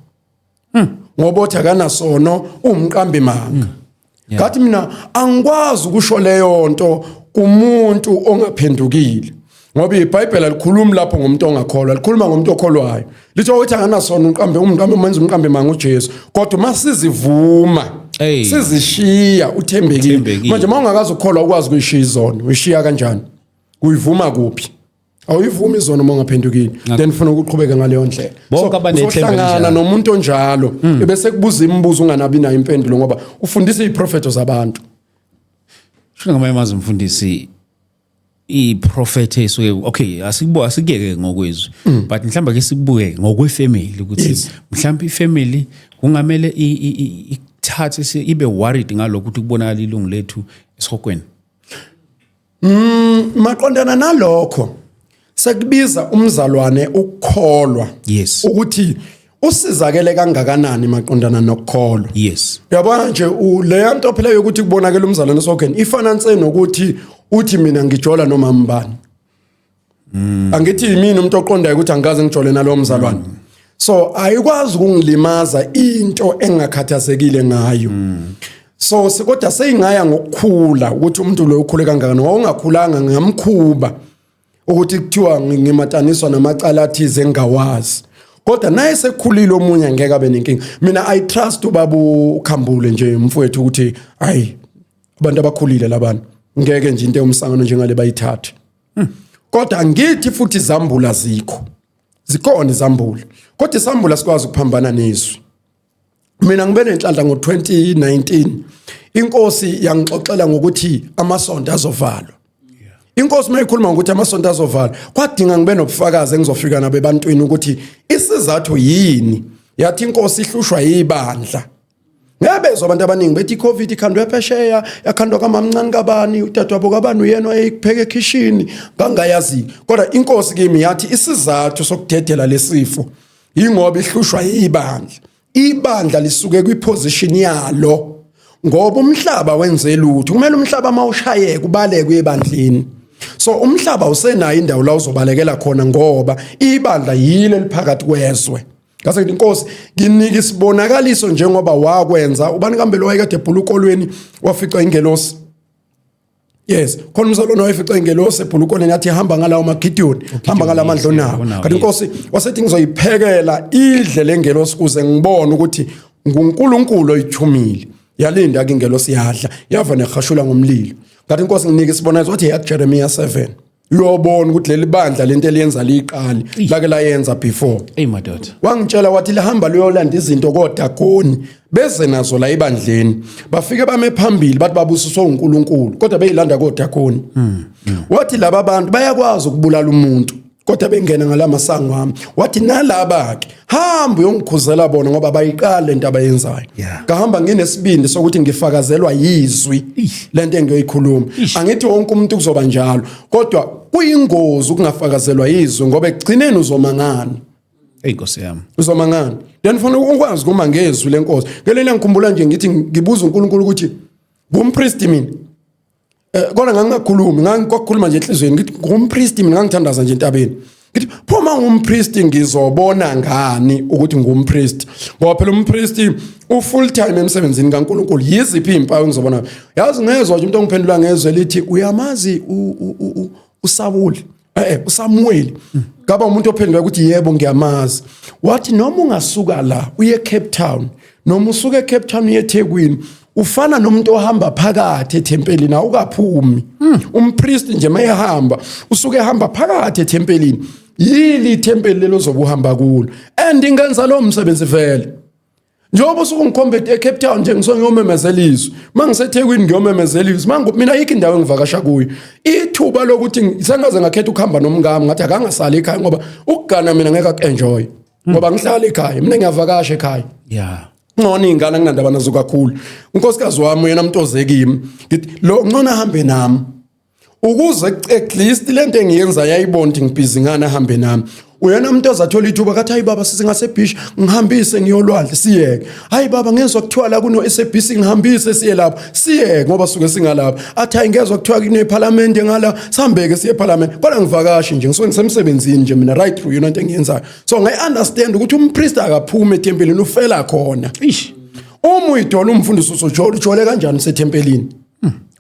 C: ngoba uthi akanasono umqambi manga ngathi mina angikwazi ukusho leyo nto kumuntu ongaphendukile ngoba iBhayibheli likhuluma lapho ngomuntu ongakholwa likhuluma ngomuntu okholwayo lithi ukuthi anganasona umqambi menza umqambi manga uJesu kodwa masizivuma sizishiya uthembekile manje mawungakazi ukholwa ukwazi kuyishiya izono uyishiya kanjani uyivuma kuphi awuyivumi izono mongaphendukile then ufuna ukuqhubeka ngaleyo ndlela
B: bonke
C: uhlangana nomuntu onjalo ebese kubuza imibuzo unganabi nayo impendulo ngoba ufundisa iprofeto zabantu
B: sho ngamanye amazwi mfundisi iprofeti esuke okay asikuyeke ngokwezwi but mhlamba ke sikubuke ngokwefamily ukuthi mhlamba ifamily kungamele ithathe ibe worried ngalokho ukuthi kubonakala ilungu lethu esihogweni
C: maqondana nalokho sekubiza umzalwane ukukholwa
B: yes
C: ukuthi usizakele kangakanani maqondana nokukholwa
B: yes
C: uyabona nje le nto phela yokuthi kubonakala umzalwane esihogweni ifananse nokuthi uthi mina ngijola noma mbani angithi yimini umuntu oqondayo ukuthi angikaze ngijole nalo mzalwane so ayikwazi ukungilimaza into engakhathazekile ngayo so kodwa seyingaya ngokukhula ukuthi umuntu lo ukhule kangakani wawungakhulanga ngamkhuba ukuthi kuthiwa ngimataniswa namacala athize engawazi kodwa naye sekhulile omunye ngeke abe nenkinga. Mina I trust ubaba uKhambule nje mfowethu ukuthi hayi abantu abakhulile labantu ngeke nje into yomsangano njengale bayithathe. Kodwa ngithi futhi izambula zikhona izambula, kodwa izambula sikwazi ukuphambana nezwi. Mina ngibe nenhlanhla ngo2019 inkosi yangixoxela ngokuthi amasonto azovalwa. Inkosi mayikhuluma ukuthi amasonto azovalwa kwadinga ngibe nobufakazi engizofika nabe bantwini ukuthi isizathu yini. Yathi inkosi ihlushwa yibandla. Ngiyabezwa abantu abaningi bethi iCovid ikhandwe yaphesheya, yakhandwa kamamncane kabani, udadewabo kabani uyena oyepheka ekitchen, bangayazi. Kodwa inkosi kimi yathi isizathu sokudedela lesifo ingoba ihlushwa yibandla. Ibandla lisuke kwiposition yalo ngoba umhlaba wenze lutho. Kumele umhlaba mawushayeke ubaleke ebandleni. So umhlaba usenayo indawo la uzobalekela khona ngoba ibandla yile liphakathi kwezwe. Ngase ngithi inkosi nginika isibonakaliso njengoba wakwenza ubani kambe lo wayekade ebhulukolweni wafica ingelosi. Yes, khona umzalwane wayefica ingelosi ebhulukolweni yathi hamba ngalawo maGideon, hamba ngalamandla onawo. Kanti inkosi wasethi ngizoyiphekela idle lengelosi kuze ngibone ukuthi nguNkulunkulu oyithumile. Yalinda ke ingelosi yadla, yava nehashula ngomlilo. Kanti inkosi nginika isibonakaliso wathi eJeremiah 7. Uyobona ukuthi leli bandla lento eliyenza liqali lake layenza before.
B: Hey madoda.
C: Wangitshela wathi lihamba liyolanda izinto kodagoni beze nazo la ibandleni. Bafike bame phambili bathi babusiswa uNkulunkulu kodwa beyilanda kodagoni. Wathi laba bantu bayakwazi ukubulala umuntu kodwa bengena ngalamasango wami. Wathi nalaba ke hamba uyongikhuzela bona ngoba bayiqala into abayenzayo. Ngahamba nginesibindi sokuthi ngifakazelwa yizwi lento engiyoyikhuluma. Angithi wonke umuntu kuzoba njalo kodwa kuyingozi ukungafakazelwa yizwi ngoba egcineni uzomangana.
B: Inkosi yami.
C: Uzomangana. Then ufuna ukwazi kuma ngezwi lenkosi. Ngelena ngikhumbula nje ngithi ngibuza uNkulunkulu ukuthi ngumpriest mina. Kodwa ngangakhulumi ngangikwakhuluma nje enhlizweni ngithi ngumpriest mina ngangithandaza nje entabeni. Ngithi phoma ngumpriest ngizobona ngani ukuthi ngumpriest ngoba phela umpriest ufull time emsebenzini kaNkulunkulu yiziphi impawu ngizobona. Yazi ngezwe nje umuntu ongiphendula ngezwe lithi uyamazi uSawuli uSamuel. Ngaba umuntu ophendula ukuthi yebo ngiyamazi. Wathi noma ungasuka la uye Cape Town noma usuke eCape Town uye eThekwini ufana nomuntu ohamba phakathi ethempelini awukaphumi. Umpriest nje mayehamba usuke ehamba phakathi ethempelini. Yili ithempeli lelo zobuhamba kulo. And ingenza lo msebenzi vele. Njengoba usuke ngikhombe eCape Town nje ngisongiyomemezela izwi. MangiseThekwini ngiyomemezela izwi. Mina ayikho indawo engivakasha kuyo. Ithuba lokuthi sengaze ngakhetha ukuhamba nomngami ngathi akangasali ekhaya ngoba ukugana mina ngeke akenjoy. Ngoba ngihlala ekhaya mina ngiyavakasha ekhaya.
B: Yeah.
C: Ngone ingane nginandaba nazo kakhulu. Unkosikazi wami yena mntoze kimi. Ngithi lo ngcona ahambe nami. Ukuze at least lento engiyenza yayibonda ngibhizi ngana ahambe nami. Uyena umuntu ozathola ithuba kathi hayi baba sisingase beach ngihambise ngiyolwandle siyeke. Hayi baba ngezwe kuthiwa la kuno SABC ngihambise siye lapho. Siyeke ngoba suke singalapha. Athi hayi ngezwe kuthiwa kune parliament ngala sihambeke siye parliament. Kodwa ngivakashi nje ngisuke ngisemsebenzini nje mina right through yona into engiyenzayo. So ngiunderstand ukuthi umpriest akaphume etempelini ufela khona. Uma uyidola umfundisi usojole kanjani setempelini?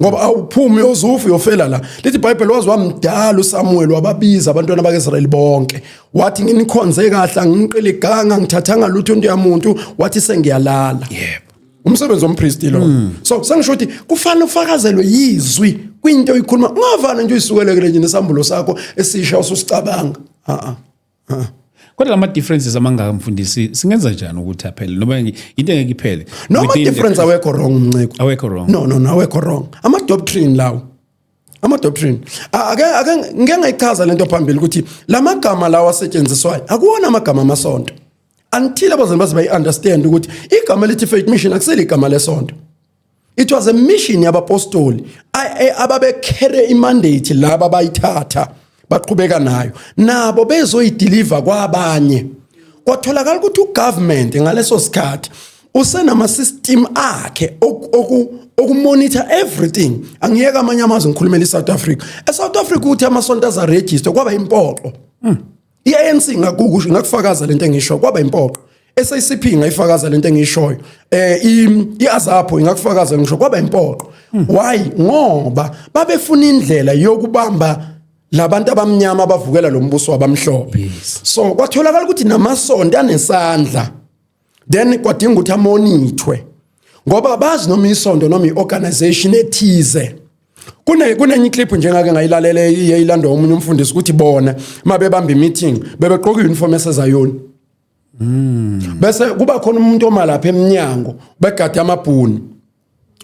C: Ngoba awuphumi uyozufa uyofela la. Lithi iBhayibheli wazi wamdala uSamuel wababiza abantwana bakaIsrayeli bonke. Wathi nginikhonze kahle ngiqile iganga ngithathanga lutho into yamuntu wathi sengiyalala.
B: Yebo.
C: Umsebenzi wompriest lo. So sengisho ukuthi kufanele ufakazelwe yizwi kwinto oyikhuluma. Ungavana nje uyisukelekele nje nesambulo sakho esisha ususicabanga.
B: Kodwa lama differences amangaka mfundisi singenza njani ukuthi aphele noma into engeke iphele?
C: No difference awekho wrong Mnceko.
B: Awekho wrong.
C: No awekho wrong. Ama doctrine lawo. Ama doctrine. Ake ngeke ngayichaza lento phambili ukuthi lamagama lawa asetshenziswayo akuwona amagama amasonto. Until abazali bazi understand ukuthi igama lithi faith mission akuseli igama lesonto. It was a mission yabapostoli ababe carry imandate laba bayithatha baqhubeka nayo nabo bezoyideliver kwabanye. Kwatholakala ukuthi ugovernment ngaleso sikhathi usenama system akhe okumonitor everything. Angiyeka amanye amazwe ngikhulumela eSouth Africa. eSouth Africa uthi amasonto aza register kwaba impoqo. iANC ngakukusho ngakufakaza lento engisho kwaba impoqo. SACP ngayifakaza lento engishoyo. iAZAPO ngakufakaza ngisho kwaba impoqo. Why? Ngoba babefuna indlela yokubamba labantu abamnyama abavukela lo mbuso wabamhlophe. So kwatholakala ukuthi namasonto anesandla, then kwadinga ukuthi amonithwe ngoba bazi noma isonto noma iorganization ethize. Kunenye clip njengake ngayilalele iyilanda omunye umfundisi ukuthi bona mabebamba imeeting bebegqoka uniform esezayoni. Bese kuba khona umuntu omalapha eminyango begade amabhuni.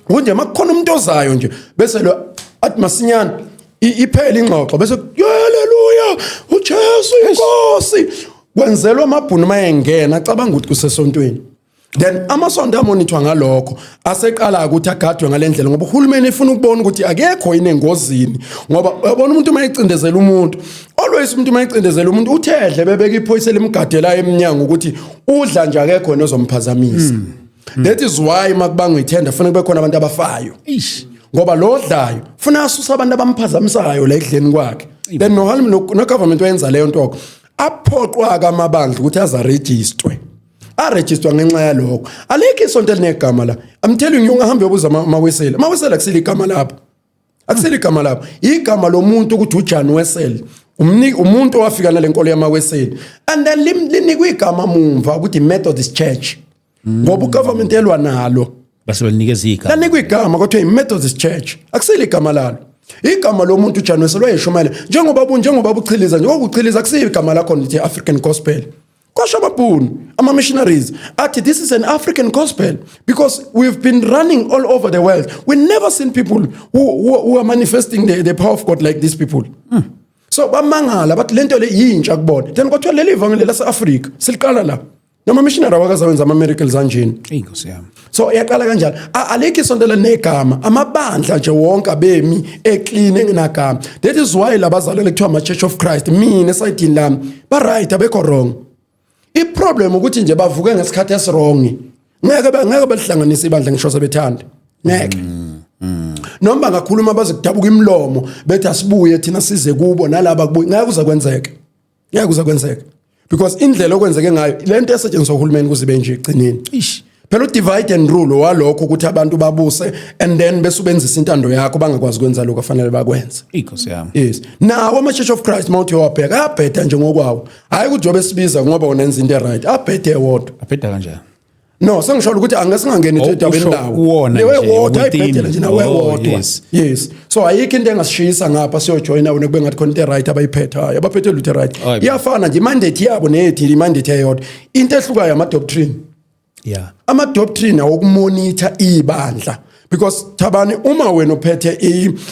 C: Kunje makukhona umuntu ozayo nje bese lo athi masinyana iphela ingxoxo bese haleluya uJesu inkosi kwenzelwa amabhuni mayengena acabanga ukuthi kusesontweni. Then amasonto amonithwa ngalokho aseqala ukuthi agadwe ngalendlela ngoba uhulumeni efuna ukubona ukuthi akekho inengozini ngoba uyabona umuntu mayicindezela umuntu always umuntu mayicindezela umuntu uthedle bebeka iphoyisa lemgadela eminyango ukuthi udla nje akekho nozomphazamisa. That is why makubanga ithenda funa kube khona abantu abafayo ngoba lo dlayo funa asusa abantu abamphazamisayo la ekudleni kwakhe. Then no government wenza leyo nto aphoqwa kamabandla ukuthi azaregistrwe. Arejistwa ngenxa yalokho alikho isonto elinegama la. I'm telling you ungahambe ubuza mawesela akusile igama lapho, akusile igama lapho, igama lomuntu ukuthi uJani Wesela umuntu owafika nalenkolo yamawesela and then linikwe igama mumva ukuthi Methodist Church ngoba ugovernment elwa nalo
B: base banikeza igama
C: lanikwe igama kuthiwa iMethodist Church akusile igama lalo. Igama lomuntu uJani Wesela wayeshumayela njengoba buchiliza nje okuchiliza akusile igama lakho lithi African Gospel. Ama missionaries ati this is an African gospel because we've been running all over the world. We've never seen people who are manifesting the power of God like these people. So bamangala bathi lento le yintsha kubona. Then kwathiwa leli ivangeli lase-Africa siliqala la. Noma missionary wakazawenza ama miracles kanjeni.
B: Inkosi yami.
C: So yaqala kanjalo. Alikho isonto lenegama, amabandla nje wonke abemi eclean enginagama. That is why labazalwane kuthiwa ama Church of Christ mina esayidini lami ba right abekho wrong. Iproblem ukuthi nje bavuke ngesikhathi esirong. Ngeke balihlanganisa ibandla ngisho sebethanda. Ngeke. Noma ngakhuluma baze kudabuka imlomo bethi asibuye thina size kubo nalaba kubuye. Ngeke kuzakwenzeka. Ngeke kuzakwenzeka. Because indlela okwenzeke ngayo lento esetshenziswa uhulumeni kuzibe nje egcineni. Phela divide and rule walokho ukuthi abantu babuse and then besubenzisa intando yakho bangakwazi kwenza lokho afanele bakwenze.
B: Inkosi yami.
C: Yes. Nawo ama Church of Christ mawuthi wabheka abhetha nje ngokwawo. Hayi ukuthi jobe sibiza ngoba unenza into right. Abhethe wodwa.
B: Abhetha kanjani?
C: No, sengisho ukuthi angasingangeni edabeni lawo. Lewe wodwa ayibhethela nje nawe wodwa. Yes. So ayikho into engasishisa ngapha siyojoina wena kube ngathi khona into right abayiphethayo. Abaphethe lutho right. Iyafana nje mandate yabo nethi mandate eyodwa. Into ehlukayo ama doctrine.
B: Yeah.
C: Ama doctrine awokumonitor ibandla because thabani uma wena uphethe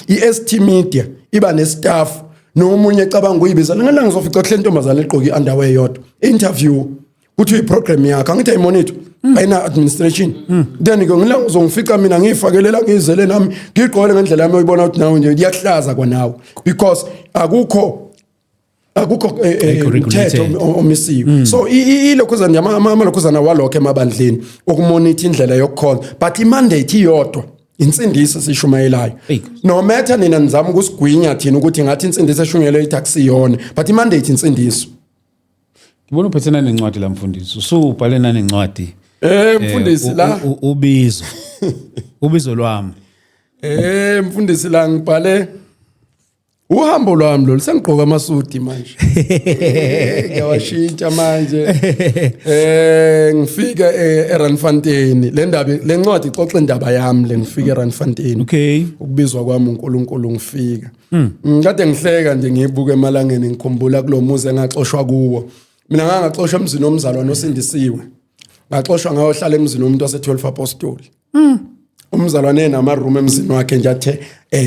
C: iST Media iba nestaff nomunye ecabanga uyibiza ngala ngizofica hle ntombazana eqoka iunderwear yodwa interview kuthi iprogram yakhe angithi ayimonitor ayina administration then ngila ngizongifica mina ngifakelela ngizele nami ngiqole ngendlela yami uyibona ukuthi nawe nje iyahlaza kwanawe because akukho umthetho omisiwe. So ilokhuzana nje amalokhuzana walokho emabandleni okumonitor indlela yokukhona but imandate iyodwa insindiso sishumayelayo. No matter nina nizama ukusigwinya thina ukuthi ngathi insindiso eshungele itaxiyona but imandate insindiso.
B: Ngibona uphethena nencwadi la mfundisi. Usubhale nani incwadi?
C: Mfundisi la
B: ubizo lwami.
C: Mfundisi la ngibhale uhambo lwami lo sengigqoka amasudi manje. Ngiyawashintsha manje. Ngifika eRandfontein. Le ndaba lencwadi ixoxa indaba yami le ngifika eRandfontein.
B: Okay.
C: Ukubizwa kwami uNkulunkulu ngifika. Ngikade ngihleka nje ngibuka emalangeni ngikhumbula kulomuzi engaxoshwa kuwo. Mina ngangaxoshwa emzini omzalwane osindisiwe. Ngaxoshwa ngayohlala emzini womuntu wase12 apostoli. Umzalwane nama room emzini wakhe nje athe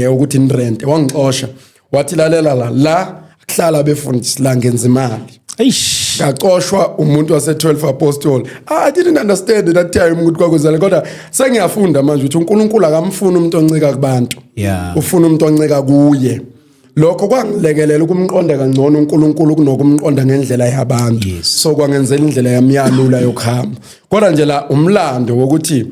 C: ukuthi ni rent wangixosha. Wathi lalela la kuhlala befundisi la ngenza imali.
B: Eish.
C: Ngaxoshwa umuntu wase12 apostoli. I didn't understand that time ukuthi kwakuzela kodwa sengiyafunda manje ukuthi uNkulunkulu akamfuni umuntu oncika kubantu.
B: Yeah.
C: Ufuna umuntu oncika kuye. Lokho kwangilekelela ukumqonda kangcono uNkulunkulu kunokumqonda ngendlela yabantu. So kwangenzela indlela yami yalula yokuhamba. Kodwa nje la umlando wokuthi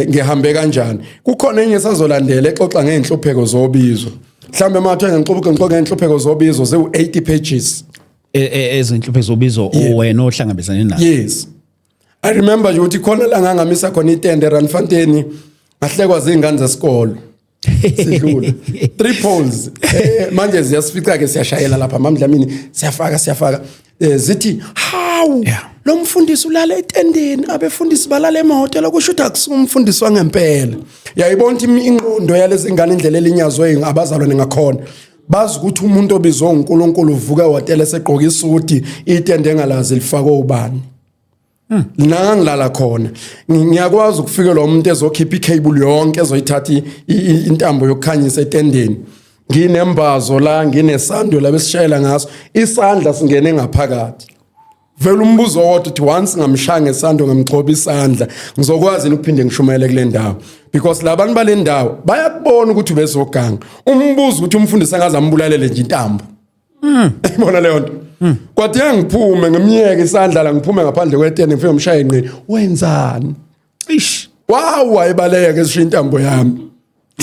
C: ngihambe kanjani. Kukhona enye sazolandela exoxa ngenhlopheko zobizo. Mhlambe mathe ngixoxa ngenhlopheko zobizo ze80 pages.
B: Ezinhlopheko zobizo wena ohlangabezana nazo.
C: Yes. I remember ukuthi khona la ngangamisa khona itende eRandfontein ngahlekwa zingane zesikole. sidlula 3 poles manje ziyasifica ke siyashayela lapha mamdlamini siyafaka zithi hawu lo mfundisi ulala etendeni abefundisi balala emahotela kusho ukuthi akusumfundisi wangempela yayibona ukuthi ingqondo yalezi ngane indlela elinyazwe abazalwane ngakhona bazi ukuthi umuntu obizwe uNkulunkulu uvuka ehotela eseqoka isuti itende engalazi lifakwe ubani la ngilala khona ngiyakwazi ukufika lo muntu ezokhipha icable yonke ezoyithatha intambo yokukhanyisa etendeni nginembazo la nginesando la besishayela ngaso isandla singene ngaphakathi vele umbuzo wodwa uthi once ngamshaya ngesando ngamgcoba isandla ngizokwazi ukuphinde ngishumayele kule ndawo because labantu bale ndawo bayakubona ukuthi ubezoganga umbuzo ukuthi umfundisi angazambulalele nje intambo ibona leyo nto kwathi ngiphume ngimyeke isandla la ngiphume ngaphandle kwetende ngifike ngimshaya inqini wenzani wow wayibaleka esisho intambo yami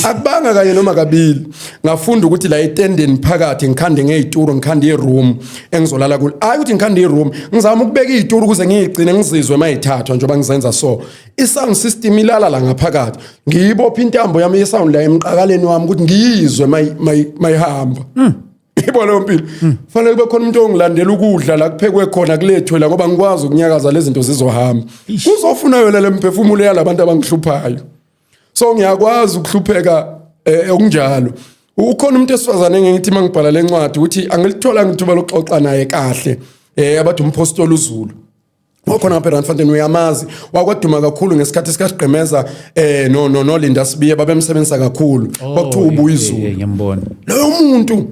C: akubanga kanye noma kabili ngafunda ukuthi la etendeni phakathi ngikhande ngezituro ngikhande iroom engizolala kulo hayi ukuthi ngikhande iroom ngizama ukubeka izituro ukuze ngigcine ngizizwe mayithathwa njengoba ngizenza so isound system ilala la ngaphakathi ngiyibopha intambo yami yesound la emqakaleni wami ukuthi ngiyizwe mayihamba ibona impilo fanele kube khona umuntu ongilandela ukudla la kuphekwe khona kulethwe la ngoba ngikwazi ukunyakaza lezi zinto zizohamba kuzofuna yona le mphefumulo yalabantu abangihluphayo so ngiyakwazi ukuhlupheka okunjalo ukhona umuntu esifazane ngithi mangibhala lencwadi ukuthi angilithola ngithuba lokuxoxa naye kahle abathi umpostoli uZulu wakhona phela mfanteni uyamazi wakwaduma kakhulu ngesikhathi sikagqemeza no Linda Sibiye babemsebenzisa kakhulu kwakuthiwa ubuyiZulu
B: ngiyambona
C: lo muntu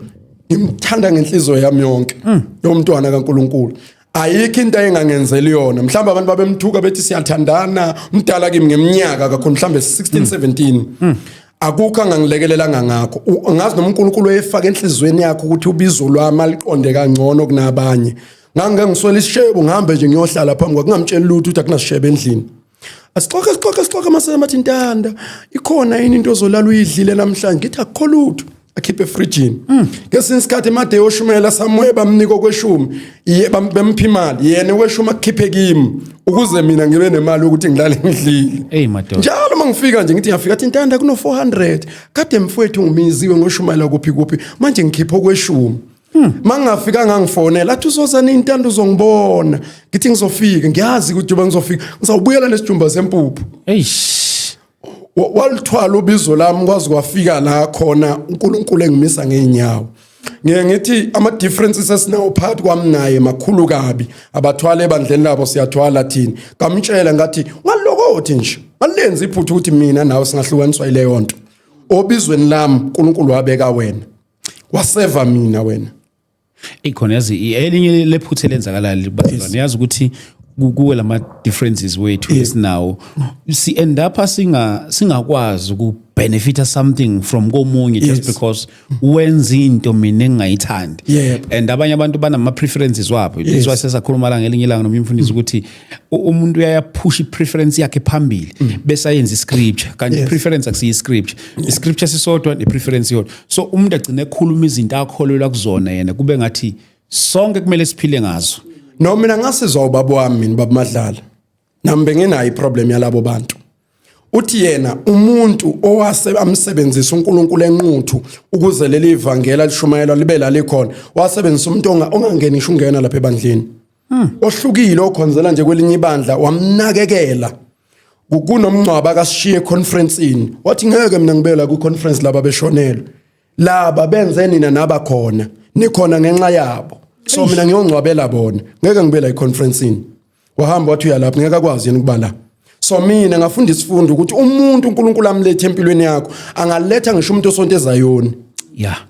C: ngimthanda ngenhliziyo yami yonke lo mntwana kaNkuluNkulu ayikho into engangenzeli yona mhlawumbe abantu babemthuka bethi siyathandana umdala kimi ngeminyaka kakhulu mhlawumbe 16 17 akukho angangilekelelanga ngakho ngazi noMnkulunkulu efaka enhlizweni yakho ukuthi ubizo lwami aliqonde kangcono kunabanye ngangiswela isishebo ngihambe nje ngiyohlala phambi kwakhe ngamtshela lutho ukuthi akunasishebo endlini asixoxe masemathi intanda ikhona yini into ozolala uyidlile namhlanje ngithi akukho lutho akhiphe efrijini ngesinye isikhathi emade yoshumela samwe bamnika kweshumi bemphi imali yena kweshumi akukhiphe kimi ukuze mina ngibe nemali ukuthi ngilale ngidlile
B: madoda
C: njalo mangifika nje ngithi ngafika athi intanda kuno 400 kade mfowethu ngimiziwe ngoshumela kuphi manje ngikhipha kweshumi mangafika ngangifonela athi uzozana intanda uzongibona ngithi ngizofika ngiyazi ukuthi ngizofika ngizawubuyela lesijumba sempuphu walithwala ubizo lami kwazi kwafika la khona uNkulunkulu engimisa ngeenyawo ngithi ama differences esinawo phakathi kwami naye makhulu kabi abathwale ebandleni labo siyathwala thina ngamtshela ngathi ngalokothi nje alenze iphuthu ukuthi mina nawe singahlukaniswa ile yonto obizweni lami uNkulunkulu wabeka wena waseva mina wena
B: ikhona yazi elinye lephuthe lenzakala libazalwane yazi ukuthi kuwe lama differences wethu esinawo si end up singakwazi ukubenefita something from komunye just because wenza into mina engayithandi and abanye abantu banama preferences wabo this why sesakhuluma la ngelinye ilanga nomfundisi ukuthi umuntu uyapush ipreference yakhe phambili bese ayenza iscripture kanti preference akusiyi scripture iscripture sisodwa nepreference yodwa so umuntu agcine ekhuluma izinto akholelwa kuzona yena kube ngathi sonke kumele siphile ngazo
C: no mina ngasizwa ubaba wami mina baba Madlala nami bengenayo iproblem yalabo bantu uthi yena umuntu amsebenzisa uNkulunkulu enquthu ukuze leli ivangela lishumayelwa libe la likhona wasebenzisa umuntu ongangeni ishungena lapha ebandleni ohlukile okhonzela nje kwelinye ibandla wamnakekela kunomncwaba kasishiye conferenceini wathi ngeke mina ngibela ku conference laba beshonelwe laba benze nina nabakhona nikhona ngenxa yabo so mina ngiyongcwabela bona ngeke ngibela iconferenceini wahamba wathi uyalapha ngeke akwazi yena ukuba la so mina ngafunda isifundo ukuthi umuntu uNkulunkulu amlethe empilweni yakho angaletha ngisho umuntu osonto ezayoni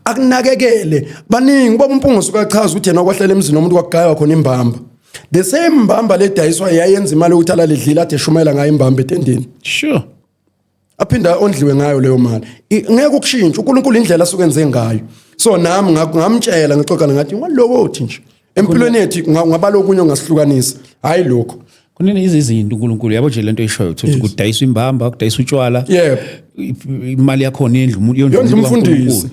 C: akunakekele baningi baba uMpungusi ukachaza ukuthi yena okwahlela emzini womuntu kwagaywa khona imbamba the same mbamba le dayiswa yayenza imali ukuthi alale dlila ade shumela ngayo imbamba etendeni
B: sure
C: aphinda ondliwe ngayo leyo mali ngeke ukushintsha uNkulunkulu indlela asukwenze ngayo so nami ngamtshela ngixoxa ngathi ngalokothi nje empilweni yethu ngaba lokunye ongasihlukanisa hayi lokho
B: kunene izinto uNkulunkulu yabo nje lento eyishoyo ukuthi kudayisa imbamba kudayisa utshwala imali yakho endlu umuntu yondlu
C: umfundisi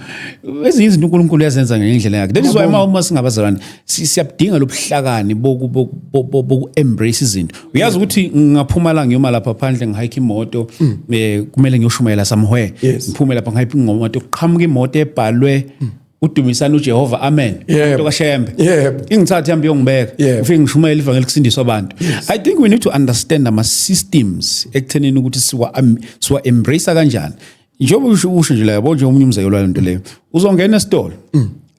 B: ezinye izinto uNkulunkulu yazenza ngendlela yakhe. That is why uma singabazalwane siyabudinga lobuhlakani boku embrace izinto. Uyazi ukuthi ngaphuma la ngiyoma lapha phandle ngihike imoto kumele ngiyoshumayela somewhere ngiphume lapha ngihike imoto kuqhamuka imoto ebhalwe udumisana uJehova amen into kaShembe ingithathe hambe yongibeka ufike ngishumayela ivangeli kusindiswa abantu. I think we need to understand ama systems ekuthenini ukuthi siwa embrace kanjani. Njengoba usho nje la yabo nje umunye umzekelo walento leyo uzongena esitolo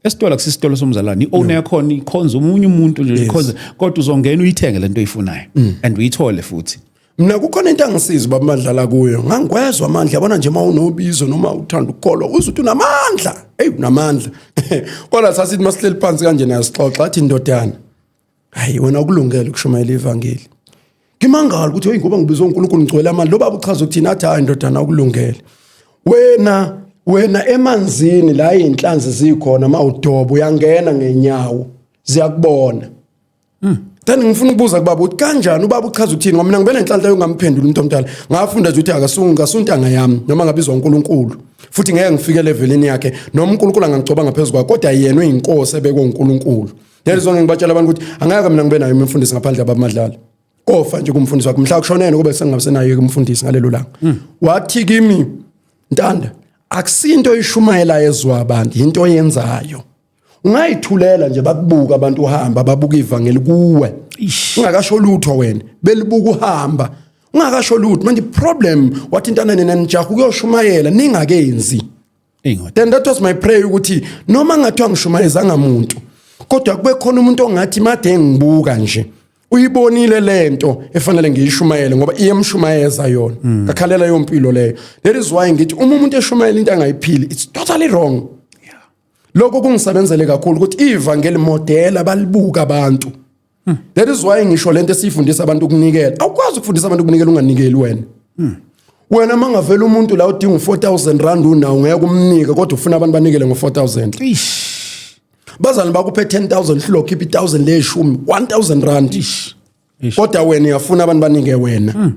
B: esitolo akusisitolo somzalwane iowner yakho ikhonza umunye umuntu nje ikhonza kodwa uzongena uyithenge lento oyifunayo and uyithole futhi.
C: Mina kukhona into angisiza babadlala kuyo ngangikwezwa amandla yabona nje mawunobizo noma uthanda ukukholwa uzuthi unamandla unamandla kodwa sasithi masihleli phansi kanje nayo sixoxa athi indodana hayi wena ukulungela ukushumayela ivangeli ngimangala ukuthi hey ngoba ngibizwa uNkulunkulu ngcwele amandla lo baba uchaza ukuthini athi hayi indodana ukulungela wena emanzini la inhlanzi zikhona mawudobo uyangena ngenyawo ziyakubona then ngifuna ukubuza kubaba ukuthi kanjani ubaba uchaza ukuthini ngoba mina ngibene inhlanhla yongamphendula umuntu omdala ngafunda nje ukuthi akasuntanga yami noma ngabizwa uNkulunkulu futhi ngeke ngifike levelini yakhe noma uNkulunkulu angangcoba ngaphezulu kwakhe kodwa yena uyinkosi ebekwe uNkulunkulu. Lezonke ngibatshela abantu ukuthi angeke mina ngibe nayo umfundisi ngaphandle abamadlala kofa nje kumfundisi wakhe mhla kushonene kube sengingabesenayo umfundisi ngalelo langa wathi kimi Ntanda akusinto ishumayela ezwa abantu into oyenzayo ungayithulela nje bakubuka abantu uhamba babuka ivangeli kuwe ungakasho lutho wena belibuka uhamba ungakasho lutho manje problem wathi intana nina nijaha ukuyoshumayela ningakenzi then that was my prayer ukuthi noma ngathiwa ngishumayezanga umuntu kodwa kube khona umuntu ongathi made ngibuka nje uyibonile lento efanele ngiyishumayele ngoba iyemshumayeza yona akhalela yompilo leyo. That is why ngithi uma umuntu eshumayela into angayiphili it's totally wrong. Lokho kungisebenzele kakhulu ukuthi ivangeli model abalibuka abantu. That is why ngisho lento esifundisa abantu ukunikela awukwazi ukufundisa abantu ukunikela unganikeli wena. Wena mangavela umuntu la udinga 4000 rand unawo ngeke kumnika kodwa ufuna abantu banikele ngo4000. Bazali bakuphe 10000 hlo keep 1000 leshumi 1000 rand. Kodwa wena uyafuna abantu banike wena.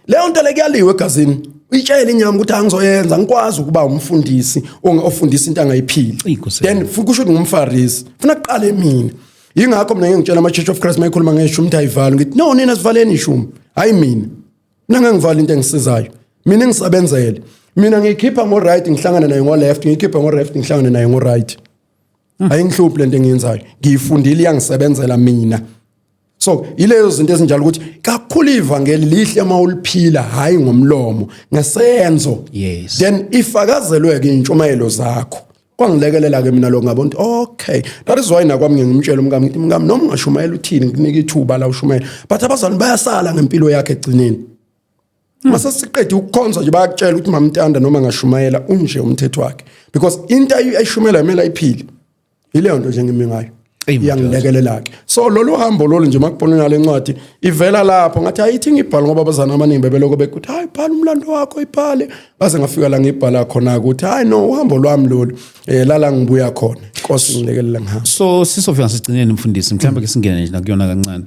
C: Leyo nto lekuyaliwe egazini. Uyitshela inyama ukuthi angizoyenza ngikwazi ukuba umfundisi ofundisa into angayiphili. Then kusho ukuthi ngumfarisi. Funa kuqale mina. Yingakho mina ngingitshela ama Church of Christ mayikhuluma ngeshumi ukuthi ayivali ngithi no nina sivaleni ishumi. Hayi mina. Mina ngivala into engisizayo. Mina ngisebenzele. Mina ngikhipha ngo right ngihlangana naye ngo left ngikhipha ngo left ngihlangana naye ngo right. Ayingihluphi lento engiyenzayo. Ngiyifundile yangisebenzela mina. So ilezo zinto ezinjalo ukuthi kakhulu ivangeli lihle mawuliphila hayi ngomlomo ngesenzo. Then ifakazelwe ke intshumayelo zakho. Kwangilekelela ke mina lo ngabona ukuthi okay that is why nakwami ngimtshela umkami ngithi mngami noma ungashumayela uthini nginika ithuba la ushumayela but abazali bayasala ngempilo yakhe egcineni. Mase siqedwe ukukhonza nje bayakutshela ukuthi mamntanda noma ngashumayela unje umthetho wakhe because into ayishumela imela iphile. Ileyo nto nje ngimi ngayo. Iyangilekelela ke. So lolu hambo lolu nje makubonana lencwadi ivela lapho ngathi ayithi ngibhala ngoba abazana abaningi bebeloko bekuthi hayi bhala umlando wakho ibhale base ngafika la ngibhala khona ukuthi hayi no uhambo lwami lolu lala ngibuya khona inkosi ngilekelela ngihamba.
B: So sisofika sigcinene umfundisi mhlawumbe ke singene nje nakuyona kancane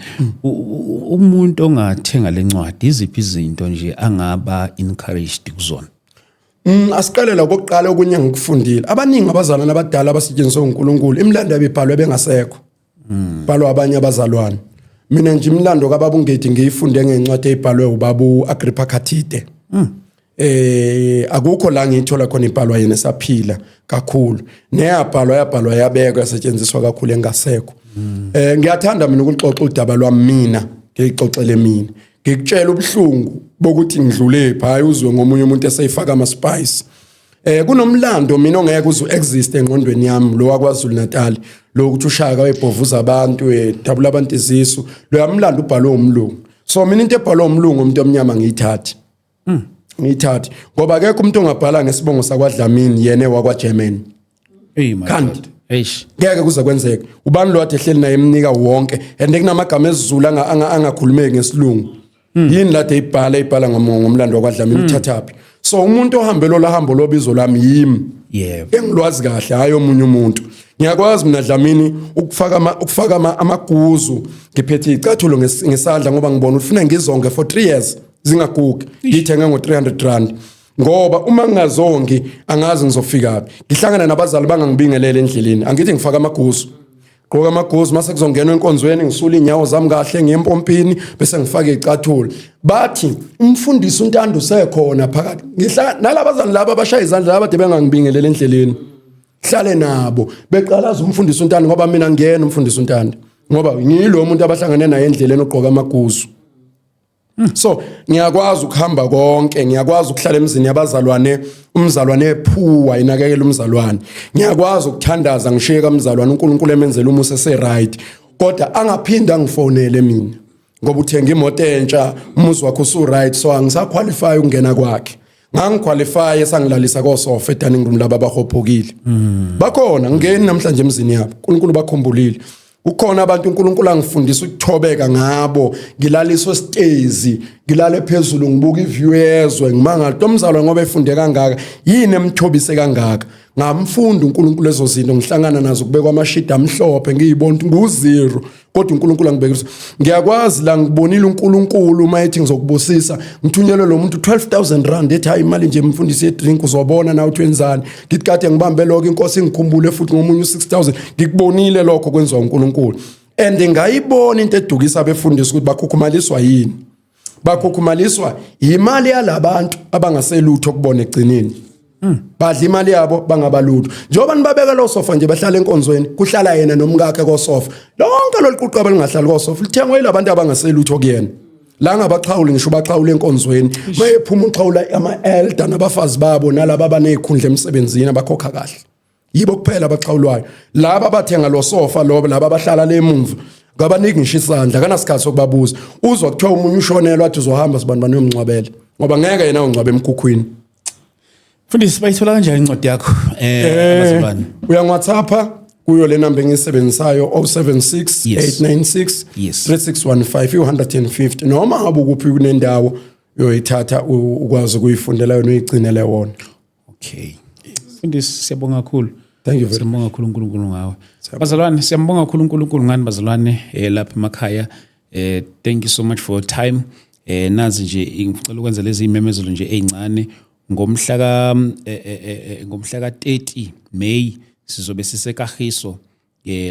B: umuntu ongathenga lencwadi iziphi izinto nje angaba encouraged kuzona.
C: Asiqale la kokuqala okunye ngikufundile abaningi abazalwana abadala abasetshenziswa uNkulunkulu imilando yabibhalwe bengasekho bhalwa abanye abazalwane. Mina nje imilando kaBaba uNgedi ngiyifunde ngencwadi ezibhalwe uBaba Agrippa Khathide. Akukho la ngithola khona ibhalwa yena saphila kakhulu yabhalwa yabekwa yasetshenziswa kakhulu engasekho. Ngiyathanda mina ukuxoxa udaba lwami mina ngixoxele mina ngikutshela ubuhlungu bokuthi ngidlule hayi uzwe ngomunye umuntu eseyifaka ama spice. Kunomlando mina ongeke uzu exist engqondweni yami lo waKwaZulu Natal lo ukuthi ushaka webhovuza abantu edabula abantu izisu lo yamlando ubhalwe umlungu. So mina into ebhalwe umlungu umuntu omnyama ngiyithathi. Ngiyithathi ngoba akekho umuntu ongabhala ngesibongo sakwaDlamini yena wakwaGerman. Kanti ngeke kuze kwenzeke ubani lo wathi ehleli naye emnika wonke and kunamagama esiZulu angakhulumeki ngesilungu. Yini lade ibhala ngomlando wakwaDlamini uthathaphi. So umuntu ohambe lo hambo lobizo lami yimi. Engilwazi kahle hayi omunye umuntu. ngiyakwazi mina Dlamini ukufaka amaguzu ngiphethe icathulo ngesandla ngoba ngibona ufuna ngizonge for 3 years zingagugi ngithenga ngo300 ngoba uma ngingazongi angazi ngizofika ngihlangana nabazali bangangibingelele endleleni angithi ngifaka amaguzu gqoka amaguzu mase kuzongena enkonzweni ngisula inyawo zami kahle ngiyempompini bese ngifake icathulo bathi umfundisi uNtando sekhona phakathi nalabazali laba abashaya izandla labade bengangibingelele endleleni hlale nabo beqalaza umfundisi uNtando ngoba mina ngiyena umfundisi uNtando ngoba ngilo umuntu abahlangane naye endleleni ogqoka amaguzu so ngiyakwazi ukuhamba konke ngiyakwazi ukuhlala emzini yabazalwane umzalwane ephuwa inakekela umzalwane ngiyakwazi ukuthandaza ngishiyeka umzalwane uNkulunkulu emenzela umusa se-right kodwa angaphinda ngifonele mina ngoba uthenga imoto entsha umuzi wakho usu-right so angisaqualify ukungena kwakhe ngangiqualify esangilalisa kosofa edining room laba abahophokile bakhona ngingeni namhlanje emzini yabo uNkulunkulu bakhumbulile ukhona abantu uNkulunkulu angifundisa ukuthobeka ngabo ngilaliswa stezi ngilale phezulu ngibuka iview yezwe ngimangala tomzalwa ngoba efunde kangaka yini emthobise kangaka ngamfunda uNkulunkulu lezo zinto ngihlangana nazo kubekwa amashida amhlophe ngiyibona nguzero kodwa uNkulunkulu angibekisa ngiyakwazi la ngibonile uNkulunkulu mayithi ngizokubusisa ngithunyelwe lo muntu 12,000 rand ethi hayi imali nje umfundisi yedrink uzobona nawe uthwenzani ngithi kade ngibambe lokho inkosi ngikhumbule futhi ngomunye u6,000 ngikubonile lokho kwenziwa uNkulunkulu and ngayibona into edukisa abefundisi ukuthi bakhukhumaliswa yini bakhukhumaliswa imali yalabantu abangaselutho kubona egcineni badla imali yabo bangabalutho njengoba nibabeka lo sofa nje bahlala enkonzweni kuhlala yena nomkakhe kosofa lonke loliquqaba lingahlali kosofa lithengwe yilabantu abangaselutho kuyena la ngabaqhawuli ngisho baxhawula enkonzweni mayephuma uxhawula ama-elder nabafazi babo nalabo abanezikhundla emsebenzini abakhokha kahle yibo kuphela abaxhawulwayo laba bathenga lo sofa lobo laba abahlala le emuva ngabaniki ngisho isandla kanasikhathi sokubabuza uzwa kuthiwa umunye ushonelwa athi uzohamba sibani banomncwabela ngoba ngeke yena ungcwabe emkhukhwini.
B: Mfundisi bayithola kanjani incwadi yakho abazalwane?
C: Uyangi-WhatsAppa kuyo le number engiyisebenzisayo 076 896 3615 150 noma ngabe ukuphi kunendawo uyoyithatha ukwazi ukuyifundela yona uyigcinele wona.
B: Okay. Mfundisi siyabonga kakhulu.
C: Thank you very much.
B: Siyabonga kakhulu uNkulunkulu ngawe. Bazalwane siyabonga kakhulu uNkulunkulu ngani bazalwane lapha emakhaya. Thank you so much for your time. Nazi nje ngicela ukwenza lezi imemezelo nje ezincane ngomhla ka 30 May sizobe sisekahiso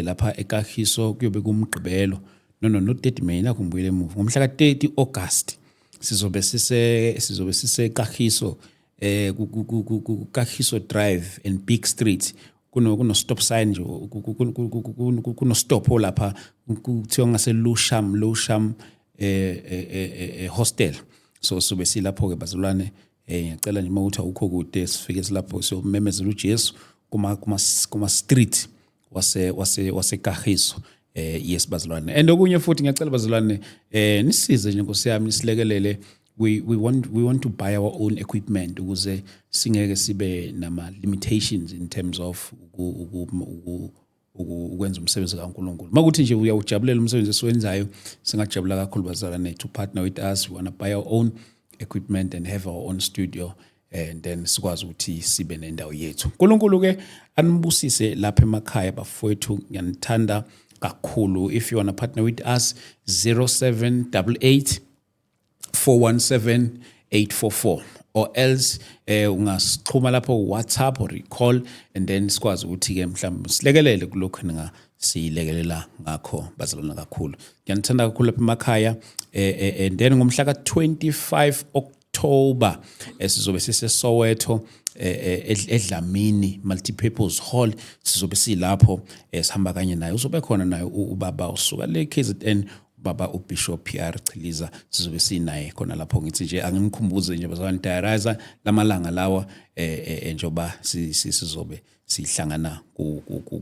B: lapha ekahiso kuyobe kumgqibelo no 30 May nakho ngibuyele emuva ngomhla ka 30 August sizobe sisekahiso Kahiso Drive and Big Street kuno stop sign nje kuno stop lapha kuthiwa ngase Lusham hostel so sobe silapho ke bazalwane ngiyacela nje mawuthi awukho kude sifike silapho siyomemezela uJesu kuma street wase Kahiso yes bazalwane and okunye futhi ngiyacela bazalwane nisize nje Nkosi yami nisilekelele we want to buy our own equipment ukuze singeke sibe nama limitations in terms of ukwenza umsebenzi kaNkulunkulu makuthi nje uyawujabulela umsebenzi esiwenzayo singajabula kakhulu bazalwane to partner with us. We want to buy our own equipment and have our own studio and then sikwazi ukuthi sibe nendawo yethu. uNkulunkulu ke anibusise lapha emakhaya bafowethu ngiyanithanda kakhulu. If you want to partner with us 0788 417 844 or else ungasixhuma lapho WhatsApp or call and then sikwazi ukuthi ke mhlawumbe silekelele kulokho ninga silekelela ngakho bazalwana kakhulu. Ngiyanithanda kakhulu lapha emakhaya and then ngomhla ka 25 October sizobe siseSoweto eDlamini Multipurpose Hall sizobe silapho sihamba kanye naye uzobe khona naye ubaba usuka le KZN baba uBishop PR Chiliza sizobe sinaye khona lapho ngithi nje angimkhumbuze nje bazalwane diarizer lamalanga lawa njoba sizobe sihlangana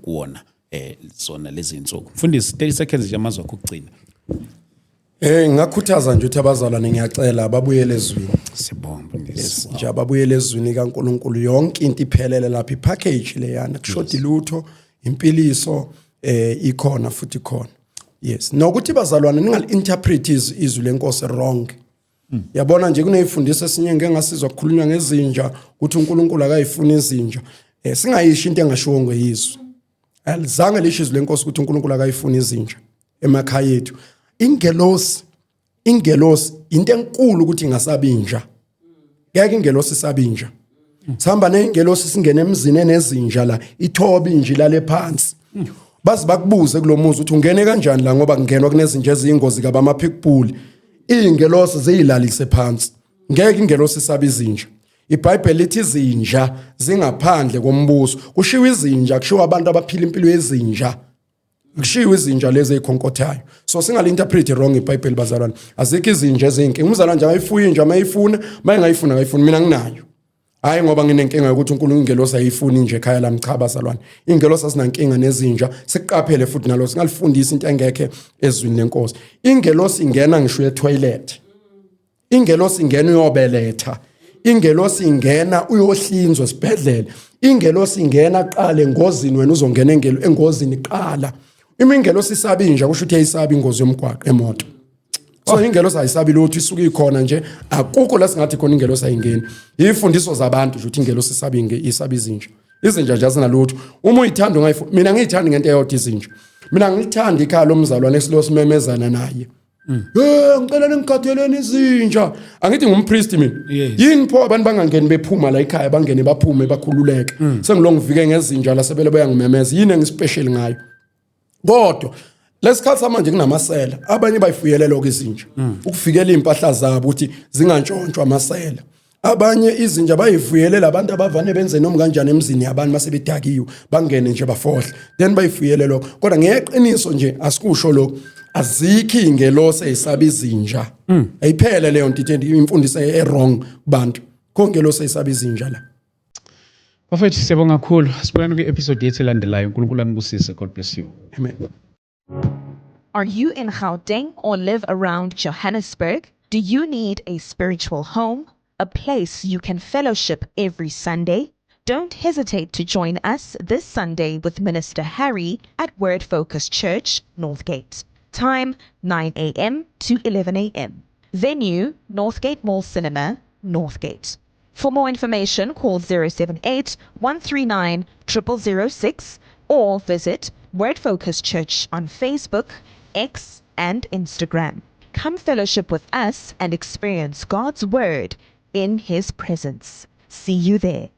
B: kuwona zona lezi insuku. Mfundisi 30 seconds nje amazwi akho ukugcina.
C: Ngakhuthaza nje ukuthi abazalwane ngiyacela babuyele ezwini.
B: Sibonga mfundisi.
C: Nje ababuyele ezwini kaNkulunkulu yonke into iphelele lapha ipackage leyana kushodi lutho impiliso ikhona futhi ikhona. Yes nokuthi bazalwane ningal-interpret izwi lenkosi wrong. Yabona nje kuneyifundisa esinye ngeke ngasizwa ukukhulunywa ngezinja ukuthi uNkulunkulu akayifuni izinja singayisho into engashiwo ngeyizwi alizange lisho izwi lenkosi ukuthi uNkulunkulu akayifuni izinja emakhaya ethu. Ingelosi into enkulu ukuthi ingasabinja. Ngeke ingelosi isabinja. Sihamba nengelosi singene emzini enezinja la, ithoba inji lale phansi. Bazi bakubuze kulomuzi ukuthi ungene kanjani la ngoba kungenwa kunezinja eziyingozi kaba ama pitbull. Ingelosi ziyilalise phansi. Ngeke ingelosi isabe izinja. iBhayibheli lithi izinja zingaphandle kombuso. Kushiwo izinja, kushiwo abantu abaphila impilo yezinja. Kushiwo izinja lezi ezikhonkothayo. So singalinterpret wrong iBhayibheli bazalwane. Azikho izinja ezinkinga. Umzalwane nje ayifuye nje amayifuna, mayengayifuna akayifuni mina nginayo. Hayi ngoba nginenkinga ukuthi uNkulunkulu ingelosi ayifuni nje ekhaya lami, cha bazalwane. Ingelosi asinankinga nezinja. Siqaphele futhi nalo singalifundisa into engekhe ezwini lenkosi. Ingelosi ingena ngisho etoilet. Ingelosi ingena uyobeletha. Ingelosi ingena uyohlinzwa esibhedlela. Ingelosi ingena qale engozini wena uzongena engozini qala. Imingelosi isabinja kusho ukuthi ayisaba ingozi yomgwaqo emoto. So ingelosi ayisabi lutho isuke ikhona nje, akukho la singathi khona ingelosi ayingeni. Ifundiso zabantu ukuthi ingelosi isaba izinja. Izinja nje azinalutho. Uma uyithanda ungayifuna, mina ngiyithanda ngento eyodwa izinja. Mina ngilithanda ikhaya lomzalwane esilosimemezana naye. Ngicela ningikhatheleni izinja. Angithi ngumpriest mina. Yini pho abantu bangangeni bephuma la ekhaya bangene baphume bakhululeke. Sengilongivike ngezinja la sebele bayangimemeza. Yini engispecial ngayo? Kodwa lesikhathi samanje kunamasela. Abanye bayifuyele lokho izinja. Ukuvikela impahla zabo ukuthi zingantshontshwa amasela. Abanye izinja bayifuyelela abantu abavane benze noma kanjani emzini yabantu masebedakiwe bangene nje bafohle. Then bayifuyele lokho. Kodwa ngeqiniso nje asikusho lokho. Azikho ingelosi eyisaba izinja. Ayiphele leyo nto imfundiso wrong kubantu. Konke ingelosi eyisaba izinja la.
B: Bafethu siyabonga kakhulu. Sibonane kwi-episode yethu elandelayo. uNkulunkulu anibusise. God bless you.
C: Amen.
A: Are you in Gauteng or live around Johannesburg? Do you need a spiritual home, a place you can fellowship every Sunday? Don't hesitate to join us this Sunday with Minister Harry at Word Focus Church, Northgate. Time 9 a.m. to 11 a.m. Venue, Northgate Mall Cinema, Northgate. For more information, call 078 139 0006 or visit Word Focus Church on Facebook, X, and Instagram. Come fellowship with us and experience God's Word in His presence. See you there.